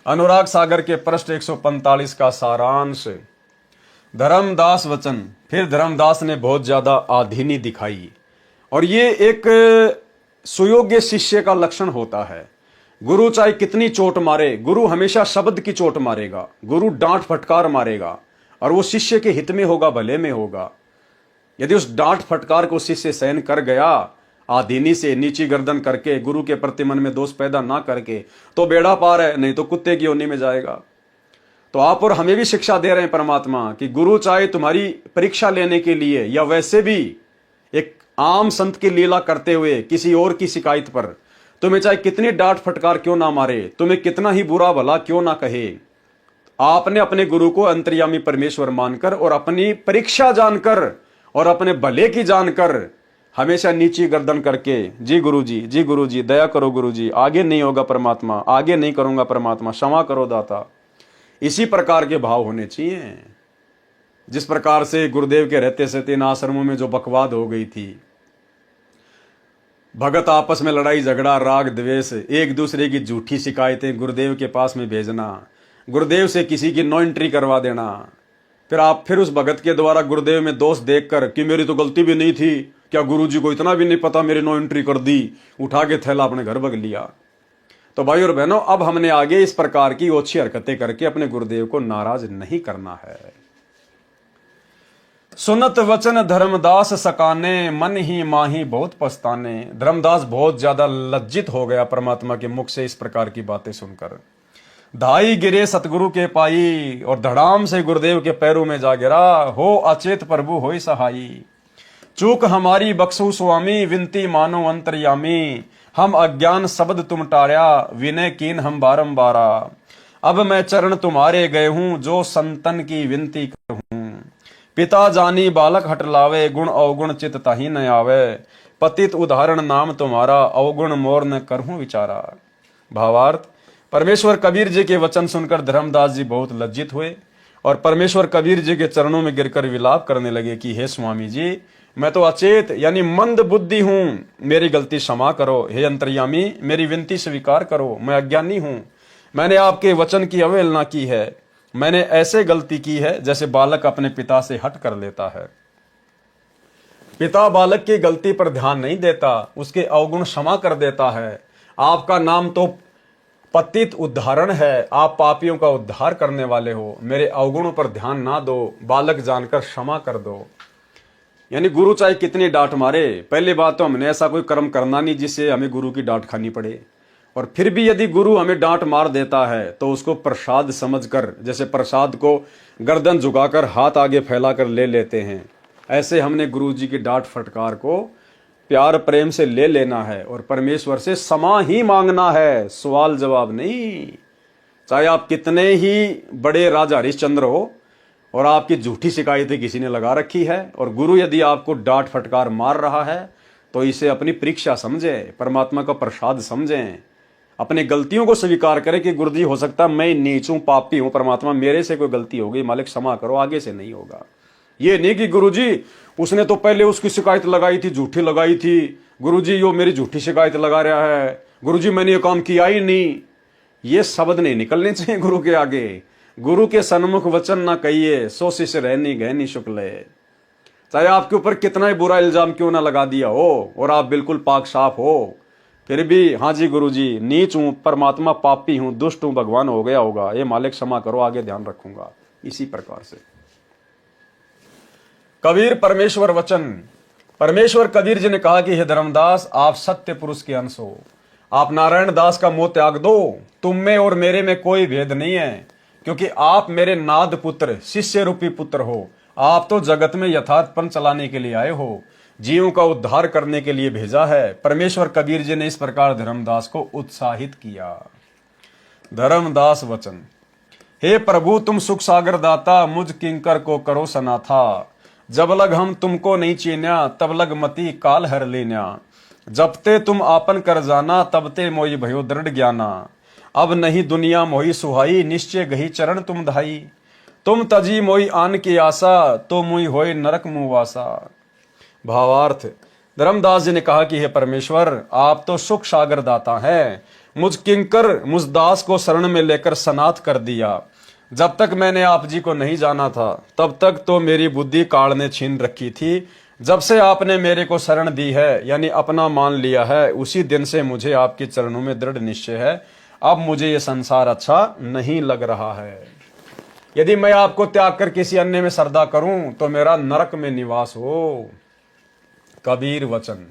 अनुराग सागर के पृष्ठ 145 का सारांश। धर्मदास वचन। फिर धर्मदास ने बहुत ज्यादा आधीनी दिखाई, और ये एक सुयोग्य शिष्य का लक्षण होता है। गुरु चाहे कितनी चोट मारे, गुरु हमेशा शब्द की चोट मारेगा, गुरु डांट फटकार मारेगा, और वो शिष्य के हित में होगा, भले में होगा। यदि उस डांट फटकार को शिष्य सहन कर गया, आधीनी से नीची गर्दन करके, गुरु के प्रति मन में दोष पैदा ना करके, तो बेड़ा पार है, नहीं तो कुत्ते की योनि में जाएगा। तो आप और हमें भी शिक्षा दे रहे हैं परमात्मा कि गुरु चाहे तुम्हारी परीक्षा लेने के लिए या वैसे भी एक आम संत की लीला करते हुए किसी और की शिकायत पर तुम्हें चाहे कितनी डांट फटकार क्यों ना मारे, तुम्हें कितना ही बुरा भला क्यों ना कहे, आपने अपने गुरु को अंतर्यामी परमेश्वर मानकर और अपनी परीक्षा जानकर और अपने भले की जानकर हमेशा नीची गर्दन करके, जी गुरु जी दया करो गुरु जी, आगे नहीं होगा परमात्मा, आगे नहीं करूंगा परमात्मा, क्षमा करो दाता। इसी प्रकार के भाव होने चाहिए। जिस प्रकार से गुरुदेव के रहते से इन आश्रमों में जो बकवाद हो गई थी, भगत आपस में लड़ाई झगड़ा, राग द्वेष, एक दूसरे की झूठी शिकायतें गुरुदेव के पास में भेजना, गुरुदेव से किसी की नो एंट्री करवा देना, फिर उस भगत के द्वारा गुरुदेव में दोष देखकर कि मेरी तो गलती भी नहीं थी, क्या गुरुजी को इतना भी नहीं पता, मेरी नो एंट्री कर दी, उठा के थैला अपने घर भग लिया। तो भाई और बहनों, अब हमने आगे इस प्रकार की ओछी हरकतें करके अपने गुरुदेव को नाराज नहीं करना है। सुनत वचन धर्मदास सकाने, मन ही माही बहुत पछताने। धर्मदास बहुत ज्यादा लज्जित हो गया परमात्मा के मुख से इस प्रकार की बातें सुनकर। धाई गिरे सतगुरु के पाई, और धड़ाम से गुरुदेव के पैरों में जा गिरा। हो अचेत प्रभु होई सहाई, चूक हमारी बख्शु स्वामी, विनती मानो अंतर्यामी। हम अज्ञान शब्द तुम टार्या, विनय कीन हम बारंबारा। अब मैं चरण तुम्हारे गए हूं, जो संतन की विनती करहूं। पिता जानी बालक हट लावे, गुण अवगुण चित ताही न आवे। पतित उदाहरण नाम तुम्हारा, अवगुण मोर न करहूं विचारा। भावार्थ, परमेश्वर कबीर जी के वचन सुनकर धर्मदास जी बहुत लज्जित हुए और परमेश्वर कबीर जी के चरणों में गिरकर विलाप करने लगे कि हे स्वामी जी, मैं तो अचेत यानी मंद बुद्धि हूं, मेरी गलती क्षमा करो। हे अंतर्यामी, मेरी विनती स्वीकार करो, मैं अज्ञानी हूं, मैंने आपके वचन की अवहेलना की है, मैंने ऐसे गलती की है जैसे बालक अपने पिता से हट कर लेता है। पिता बालक की गलती पर ध्यान नहीं देता, उसके अवगुण क्षमा कर देता है। आपका नाम तो पतित उद्धारण है, आप पापियों का उद्धार करने वाले हो, मेरे अवगुणों पर ध्यान ना दो, बालक जानकर क्षमा कर दो। यानी गुरु चाहे कितनी डांट मारे, पहली बात तो हमने ऐसा कोई कर्म करना नहीं जिससे हमें गुरु की डांट खानी पड़े। और फिर भी यदि गुरु हमें डांट मार देता है तो उसको प्रसाद समझकर, जैसे प्रसाद को गर्दन झुकाकर हाथ आगे फैलाकर ले लेते हैं, ऐसे हमने गुरु जी की डांट फटकार को प्यार प्रेम से ले लेना है और परमेश्वर से क्षमा ही मांगना है, सवाल जवाब नहीं। चाहे आप कितने ही बड़े राजा हरिश्चंद्र हो और आपकी झूठी शिकायतें किसी ने लगा रखी है और गुरु यदि आपको डांट फटकार मार रहा है तो इसे अपनी परीक्षा समझें, परमात्मा का प्रसाद समझें, अपनी गलतियों को स्वीकार करें कि गुरुजी हो सकता मैं नीच हूं, पापी हूं, परमात्मा मेरे से कोई गलती हो गई, मालिक क्षमा करो, आगे से नहीं होगा। ये नहीं कि गुरुजी उसने तो पहले उसकी शिकायत लगाई थी, झूठी लगाई थी, गुरुजी यो मेरी झूठी शिकायत लगा रहा है, गुरुजी मैंने ये काम किया ही नहीं। ये शब्द नहीं निकलने चाहिए गुरु के आगे। गुरु के सन्मुख वचन ना कहिए, सो शिष्य रहनी गहनी शुक्ल। चाहे आपके ऊपर कितना ही बुरा इल्जाम क्यों ना लगा दिया हो और आप बिल्कुल पाक साफ हो, फिर भी हाँ जी गुरुजी नीच हूं, परमात्मा पापी हूं, दुष्ट हूं, भगवान हो गया होगा, ये मालिक क्षमा करो, आगे ध्यान रखूंगा। इसी प्रकार से कबीर परमेश्वर वचन, परमेश्वर कबीर जी ने कहा कि हे धर्मदास, आप सत्य पुरुष के अंश हो, आप नारायण दास का मोह त्याग दो, तुम में और मेरे में कोई भेद नहीं है, क्योंकि आप मेरे नाद पुत्र, शिष्य रूपी पुत्र हो। आप तो जगत में यथार्थपन चलाने के लिए आए हो, जीवों का उद्धार करने के लिए भेजा है। परमेश्वर कबीर जी ने इस प्रकार धर्मदास को उत्साहित किया। धर्मदास वचन, हे प्रभु तुम सुख सागर दाता, मुझ किंकर को करो सनाथा, जब लग हम तुमको नहीं चीन्या, तब लग मति काल हर लेन्या, जब ते तुम आपन कर जाना, तब ते मोई भयो दृढ़ ज्ञाना, अब नहीं दुनिया मोही सुहाई, निश्चय गही चरण तुम धाई, तुम तजी मोई आन की आशा, तो मुई होय नरक मुवासा। भावार्थ, धर्मदास जी ने कहा कि हे परमेश्वर, आप तो सुख सागर दाता हैं, मुझ किंकर मुझ दास को शरण में लेकर सनाथ कर दिया। जब तक मैंने आप जी को नहीं जाना था तब तक तो मेरी बुद्धि काल ने छीन रखी थी, जब से आपने मेरे को शरण दी है यानी अपना मान लिया है, उसी दिन से मुझे आपके चरणों में दृढ़ निश्चय है। अब मुझे ये संसार अच्छा नहीं लग रहा है। यदि मैं आपको त्याग कर किसी अन्य में श्रद्धा करूं तो मेरा नरक में निवास हो। कबीर वचन।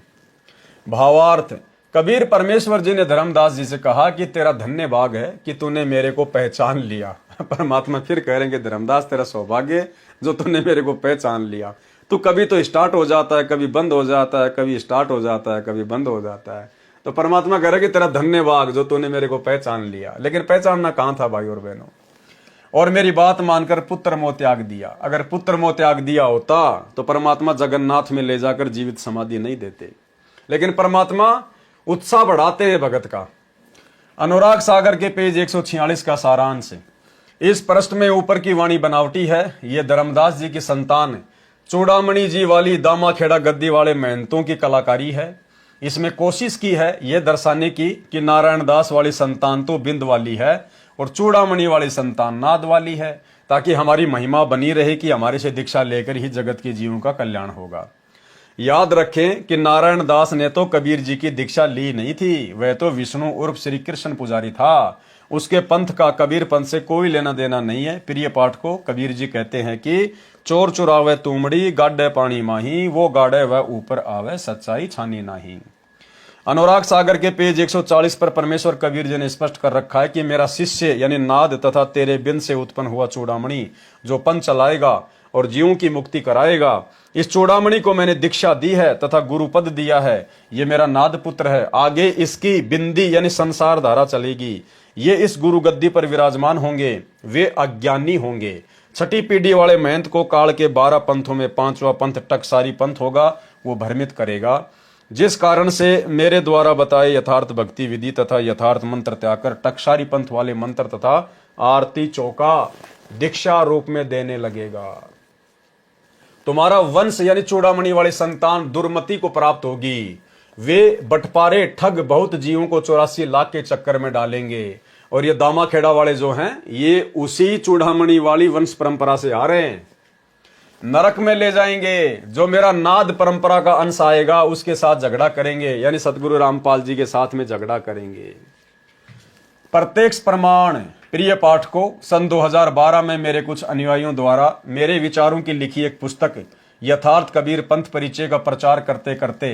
भावार्थ, कबीर परमेश्वर जी ने धर्मदास जी से कहा कि तेरा धन्य भाग है कि तूने मेरे को पहचान लिया। परमात्मा फिर कह रहे हैं कि धर्मदास तेरा सौभाग्य जो तूने मेरे को पहचान लिया। तू कभी तो स्टार्ट हो जाता है, कभी बंद हो जाता है, कभी स्टार्ट हो जाता है, कभी बंद हो जाता है। तो परमात्मा कह रहे कि तेरा धन्य भाग जो तूने मेरे को पहचान लिया। लेकिन पहचानना कहां था भाई और बहनों, और मेरी बात मानकर पुत्र मोह त्याग दिया। अगर पुत्र मोह त्याग दिया होता तो परमात्मा जगन्नाथ में ले जाकर जीवित समाधि नहीं देते। लेकिन परमात्मा उत्साह बढ़ाते हैं भगत का। अनुराग सागर के पेज 146 का सारांश। इस पृष्ठ में ऊपर की वाणी बनावटी है। ये धर्मदास जी की संतान चूड़ामणि जी वाली दामाखेड़ा गद्दी वाले महंतों की कलाकारी है। इसमें कोशिश की है यह दर्शाने की कि नारायण दास वाली संतान तो बिंद वाली है और चूड़ामणि वाली संतान नाद वाली है, ताकि हमारी महिमा बनी रहे कि हमारे से दीक्षा लेकर ही जगत के जीवों का कल्याण होगा। याद रखें कि नारायण दास ने तो कबीर जी की दीक्षा ली नहीं थी, वह तो विष्णु उर्फ श्री कृष्ण पुजारी था। उसके पंथ का कबीर पंथ से कोई लेना देना नहीं है। प्रिय पाठ को कबीर जी कहते हैं कि चोर चुरावे तुमड़ी, गाड़े पानी माही, वो गाड़े वह ऊपर आवे, सच्चाई छानी नाही। अनुराग सागर के पेज 140 पर परमेश्वर कबीर जी ने स्पष्ट कर रखा है कि मेरा शिष्य यानी नाद तथा तेरे बिंद से उत्पन्न हुआ चूड़ामणि जो पंथ चलाएगा और जीवों की मुक्ति कराएगा, इस चूड़ामणि को मैंने दीक्षा दी है तथा गुरुपद दिया है। ये मेरा नाद पुत्र है। आगे इसकी बिंदी यानी संसार धारा चलेगी। ये इस गुरु गद्दी पर विराजमान होंगे। वे अज्ञानी होंगे। छठी पीढ़ी वाले महंत को काल के 12 पंथों में 5वां पंथ टकसारी पंथ होगा, वो भ्रमित करेगा। जिस कारण से मेरे द्वारा बताए यथार्थ भक्ति विधि तथा यथार्थ मंत्र त्याग कर टकसारी पंथ वाले मंत्र तथा आरती चौका दीक्षा रूप में देने लगेगा। तुम्हारा वंश यानी चूड़ामणि वाली संतान दुर्मति को प्राप्त होगी। वे बटपारे ठग बहुत जीवों को 84 लाख के चक्कर में डालेंगे। और ये दामाखेड़ा वाले जो हैं ये उसी चूड़ामणि वाली वंश परंपरा से आ रहे हैं। नरक में ले जाएंगे। जो मेरा नाद परंपरा का अंश आएगा उसके साथ झगड़ा करेंगे, यानी सतगुरु रामपाल जी के साथ में झगड़ा करेंगे। प्रत्यक्ष प्रमाण। प्रिय पाठकों, सन 2012 में मेरे कुछ अनुयायियों द्वारा मेरे विचारों की लिखी एक पुस्तक यथार्थ कबीर पंथ परिचय का प्रचार करते करते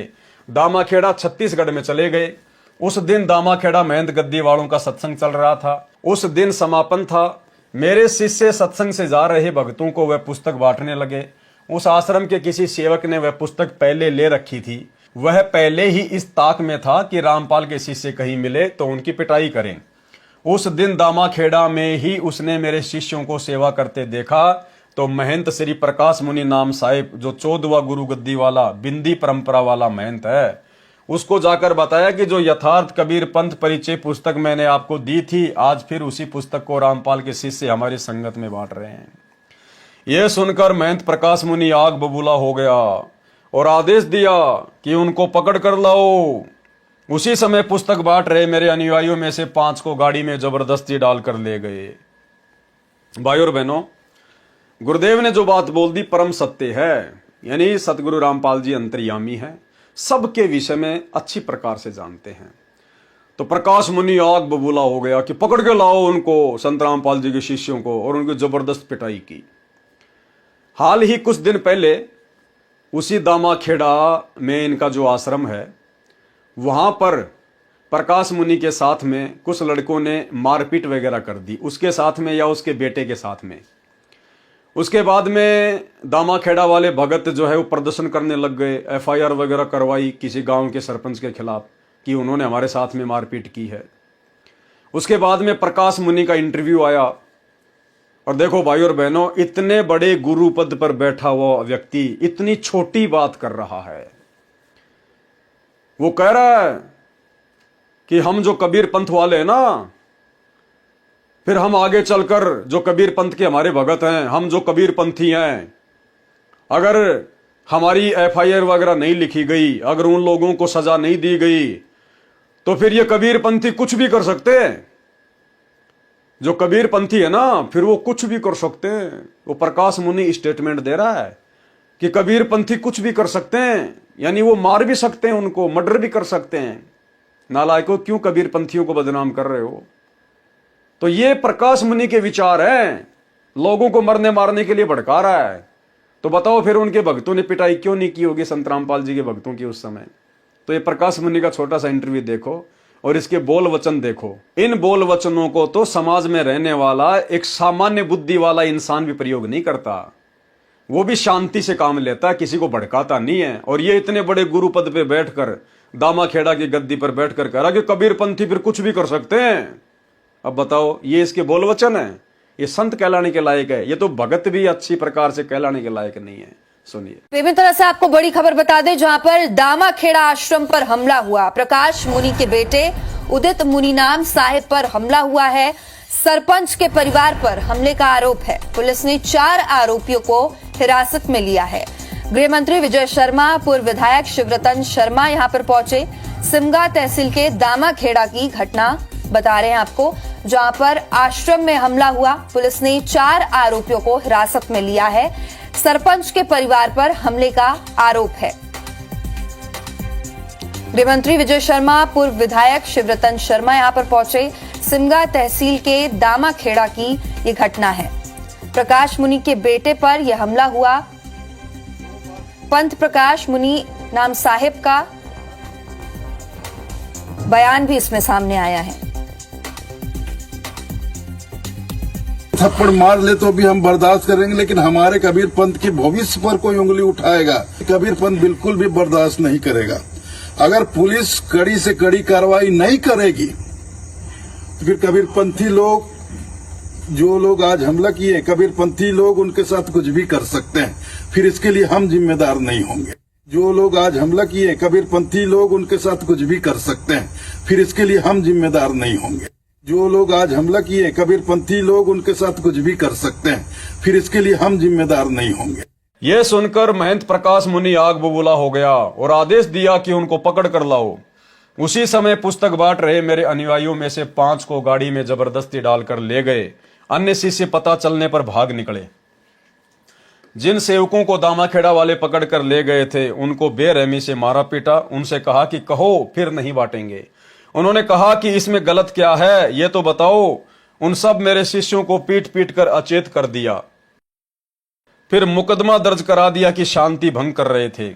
दामाखेड़ा छत्तीसगढ़ में चले गए। उस दिन दामाखेड़ा महंत गद्दी वालों का सत्संग चल रहा था। उस दिन समापन था। मेरे शिष्य सत्संग से जा रहे भक्तों को वह पुस्तक बांटने लगे। उस आश्रम के किसी सेवक ने वह पुस्तक पहले ले रखी थी। वह पहले ही इस ताक में था कि रामपाल के शिष्य कहीं मिले तो उनकी पिटाई करें। उस दिन दामाखेड़ा में ही उसने मेरे शिष्यों को सेवा करते देखा तो महंत श्री प्रकाश मुनि नाम साहिब, जो 14वां गुरु गद्दी वाला बिंदी परंपरा वाला महंत है, उसको जाकर बताया कि जो यथार्थ कबीर पंथ परिचय पुस्तक मैंने आपको दी थी, आज फिर उसी पुस्तक को रामपाल के शिष्य हमारी संगत में बांट रहे हैं। यह सुनकर महंत प्रकाश मुनि आग बबूला हो गया और आदेश दिया कि उनको पकड़ कर लाओ। उसी समय पुस्तक बांट रहे मेरे अनुयायियों में से 5 को गाड़ी में जबरदस्ती डालकर ले गए। भाइयों और बहनों, गुरुदेव ने जो बात बोल दी परम सत्य है। यानी सतगुरु रामपाल जी अंतर्यामी हैं, सबके विषय में अच्छी प्रकार से जानते हैं। तो प्रकाश मुनि आग बबूला हो गया कि पकड़ के लाओ उनको, संत रामपाल जी के शिष्यों को, और उनकी जबरदस्त पिटाई की। हाल ही कुछ दिन पहले उसी दामाखेड़ा में इनका जो आश्रम है, वहां पर प्रकाश मुनि के साथ में कुछ लड़कों ने मारपीट वगैरह कर दी, उसके साथ में या उसके बेटे के साथ में। उसके बाद में दामाखेड़ा वाले भगत जो है वो प्रदर्शन करने लग गए, एफआईआर वगैरह करवाई किसी गांव के सरपंच के खिलाफ कि उन्होंने हमारे साथ में मारपीट की है। उसके बाद में प्रकाश मुनि का इंटरव्यू आया और देखो भाई और बहनों, इतने बड़े गुरु पद पर बैठा हुआ व्यक्ति इतनी छोटी बात कर रहा है। वो कह रहा है कि हम जो कबीर पंथ वाले हैं ना, फिर हम आगे चलकर जो कबीर पंथ के हमारे भगत हैं, हम जो कबीर पंथी हैं, अगर हमारी एफआईआर वगैरह नहीं लिखी गई, अगर उन लोगों को सजा नहीं दी गई, तो फिर ये कबीर पंथी कुछ भी कर सकते हैं। जो कबीर पंथी है ना, फिर वो कुछ भी कर सकते हैं। वो प्रकाश मुनि स्टेटमेंट दे रहा है कि कबीर पंथी कुछ भी कर सकते हैं, यानी वो मार भी सकते हैं, उनको मर्डर भी कर सकते हैं। नालायकों, क्यों कबीर पंथियों को बदनाम कर रहे हो? तो ये प्रकाश मुनि के विचार हैं, लोगों को मरने मारने के लिए भड़का रहा है। तो बताओ फिर उनके भक्तों ने पिटाई क्यों नहीं की होगी संत रामपाल जी के भक्तों की उस समय? तो ये प्रकाश मुनि का छोटा सा इंटरव्यू देखो और इसके बोल वचन देखो। इन बोल वचनों को तो समाज में रहने वाला एक सामान्य बुद्धि वाला इंसान भी प्रयोग नहीं करता। वो भी शांति से काम लेता है, किसी को भड़काता नहीं है। और ये इतने बड़े गुरु पद पे बैठकर, दामाखेड़ा की गद्दी पर बैठकर कह रहा कि कबीर पंथी फिर कुछ भी कर सकते हैं। अब बताओ, ये इसके बोल वचन है? ये संत कहलाने के लायक है? ये तो भगत भी अच्छी प्रकार से कहलाने के लायक नहीं है। सुनिए। विभिन्न तरह से आपको बड़ी खबर बता दें, जहां पर दामाखेड़ा आश्रम पर हमला हुआ। प्रकाश मुनि के बेटे उदित मुनि नाम साहिब पर हमला हुआ है। सरपंच के परिवार पर हमले का आरोप है। पुलिस ने 4 आरोपियों को हिरासत में लिया है। गृह मंत्री विजय शर्मा, पूर्व विधायक शिवरतन शर्मा यहां पर पहुंचे। सिमगा तहसील के दामाखेड़ा की घटना बता रहे हैं आपको, जहां पर आश्रम में हमला हुआ। पुलिस ने 4 आरोपियों को हिरासत में लिया है। सरपंच के परिवार पर हमले का आरोप है। गृह मंत्री विजय शर्मा, पूर्व विधायक शिवरतन शर्मा यहां पर पहुंचे। सिमगा तहसील के दामाखेड़ा की ये घटना है। प्रकाश मुनि के बेटे पर यह हमला हुआ। पंथ प्रकाश मुनि नाम साहिब का बयान भी इसमें सामने आया है। थप्पड़ मार ले तो भी हम बर्दाश्त करेंगे, लेकिन हमारे कबीर पंथ के भविष्य पर कोई उंगली उठाएगा, कबीर पंथ बिल्कुल भी बर्दाश्त नहीं करेगा। अगर पुलिस कड़ी से कड़ी कार्रवाई नहीं करेगी तो फिर कबीर पंथी लोग, जो लोग आज हमला किए, कबीर पंथी लोग उनके साथ कुछ भी कर सकते हैं, फिर इसके लिए हम जिम्मेदार नहीं होंगे। जो लोग आज हमला किए, कबीर पंथी लोग उनके साथ कुछ भी कर सकते हैं, फिर इसके लिए हम जिम्मेदार नहीं होंगे। जो लोग आज हमला किए, कबीर पंथी लोग उनके साथ कुछ भी कर सकते हैं, फिर इसके लिए हम जिम्मेदार नहीं होंगे। यह सुनकर महंत प्रकाश मुनि आग बबूला हो गया और आदेश दिया कि उनको पकड़ कर लाओ। उसी समय पुस्तक बांट रहे मेरे अनुयायियों में से 5 को गाड़ी में जबरदस्ती डालकर ले गए। अन्य शिष्य पता चलने पर भाग निकले। जिन सेवकों को दामाखेड़ा वाले पकड़ कर ले गए थे, उनको बेरहमी से मारा पीटा। उनसे कहा कि कहो, फिर नहीं बांटेंगे। उन्होंने कहा कि इसमें गलत क्या है, ये तो बताओ। उन सब मेरे शिष्यों को पीट पीट कर अचेत कर दिया, फिर मुकदमा दर्ज करा दिया कि शांति भंग कर रहे थे।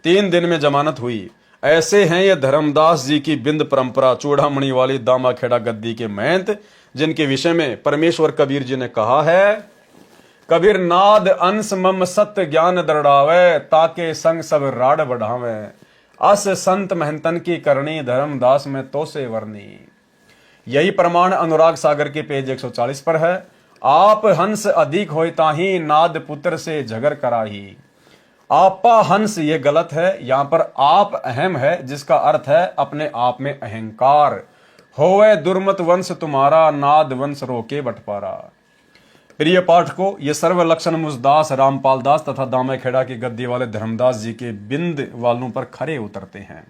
3 दिन में जमानत हुई। ऐसे हैं ये धर्मदास जी की बिंद परंपरा, चूड़ामणि वाली दामाखेड़ा गद्दी के महंत, जिनके विषय में परमेश्वर कबीर जी ने कहा है, कबीर नाद अंश मम सत्य ज्ञान दृढ़ावे, ताके संग सब राड बढ़ावे। अस संत महंतन की करनी, धर्मदास में तो से वर्णी। यही प्रमाण अनुराग सागर के पेज 140 पर है। आप हंस अधिक होय ताही, नाद पुत्र से झगर कराही। आपा हंस ये गलत है, यहां पर आप अहम है, जिसका अर्थ है अपने आप में अहंकार। होवे दुर्मत वंश तुम्हारा, नाद वंश रोके बटपारा। प्रिय पाठकों, ये सर्वलक्षण मुझदास, रामपाल दास तथा दामाखेड़ा की गद्दी वाले धर्मदास जी के बिंद वालों पर खरे उतरते हैं।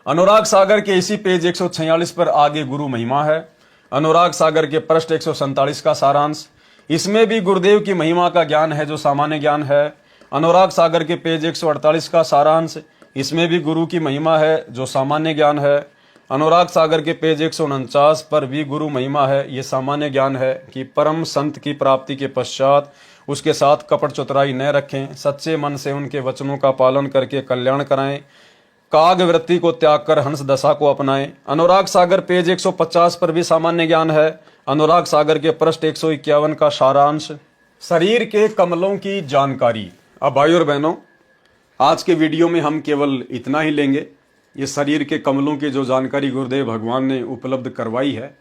अनुराग सागर के इसी पेज 146 पर आगे गुरु महिमा है। अनुराग सागर के पृष्ठ 147 का सारांश। इसमें भी गुरुदेव की महिमा का ज्ञान है जो सामान्य ज्ञान है। अनुराग सागर के पेज 148 का सारांश। इसमें भी गुरु की महिमा है जो सामान्य ज्ञान है। अनुराग सागर के पेज 149 पर भी गुरु महिमा है, ये सामान्य ज्ञान है कि परम संत की प्राप्ति के पश्चात उसके साथ कपट चतुराई न रखें, सच्चे मन से उनके वचनों का पालन करके कल्याण कराएं, काग वृत्ति को त्याग कर हंस दशा को अपनाएं। अनुराग सागर पेज 150 पर भी सामान्य ज्ञान है। अनुराग सागर के पृष्ठ 151 का सारांश। शरीर के कमलों की जानकारी। अब भाई और बहनों, आज के वीडियो में हम केवल इतना ही लेंगे। ये शरीर के कमलों की जो जानकारी गुरुदेव भगवान ने उपलब्ध करवाई है,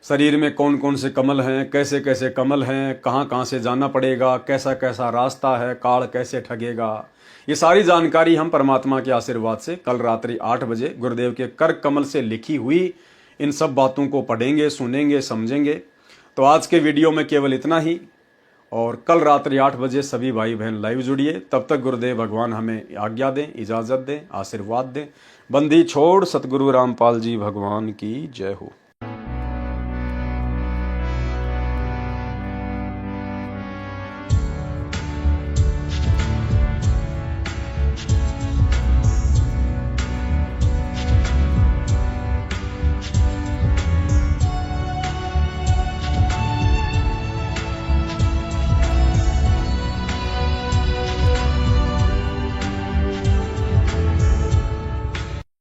शरीर में कौन कौन से कमल हैं, कैसे कैसे कमल हैं, कहाँ कहाँ से जाना पड़ेगा, कैसा कैसा रास्ता है, काल कैसे ठगेगा, ये सारी जानकारी हम परमात्मा के आशीर्वाद से कल रात्रि 8 बजे गुरुदेव के कर कमल से लिखी हुई इन सब बातों को पढ़ेंगे, सुनेंगे, समझेंगे। तो आज के वीडियो में केवल इतना ही, और कल रात्रि 8 बजे सभी भाई बहन लाइव जुड़िए। तब तक गुरुदेव भगवान हमें आज्ञा दें, इजाज़त दें, आशीर्वाद दें। बंदी छोड़ सतगुरु रामपाल जी भगवान की जय हो।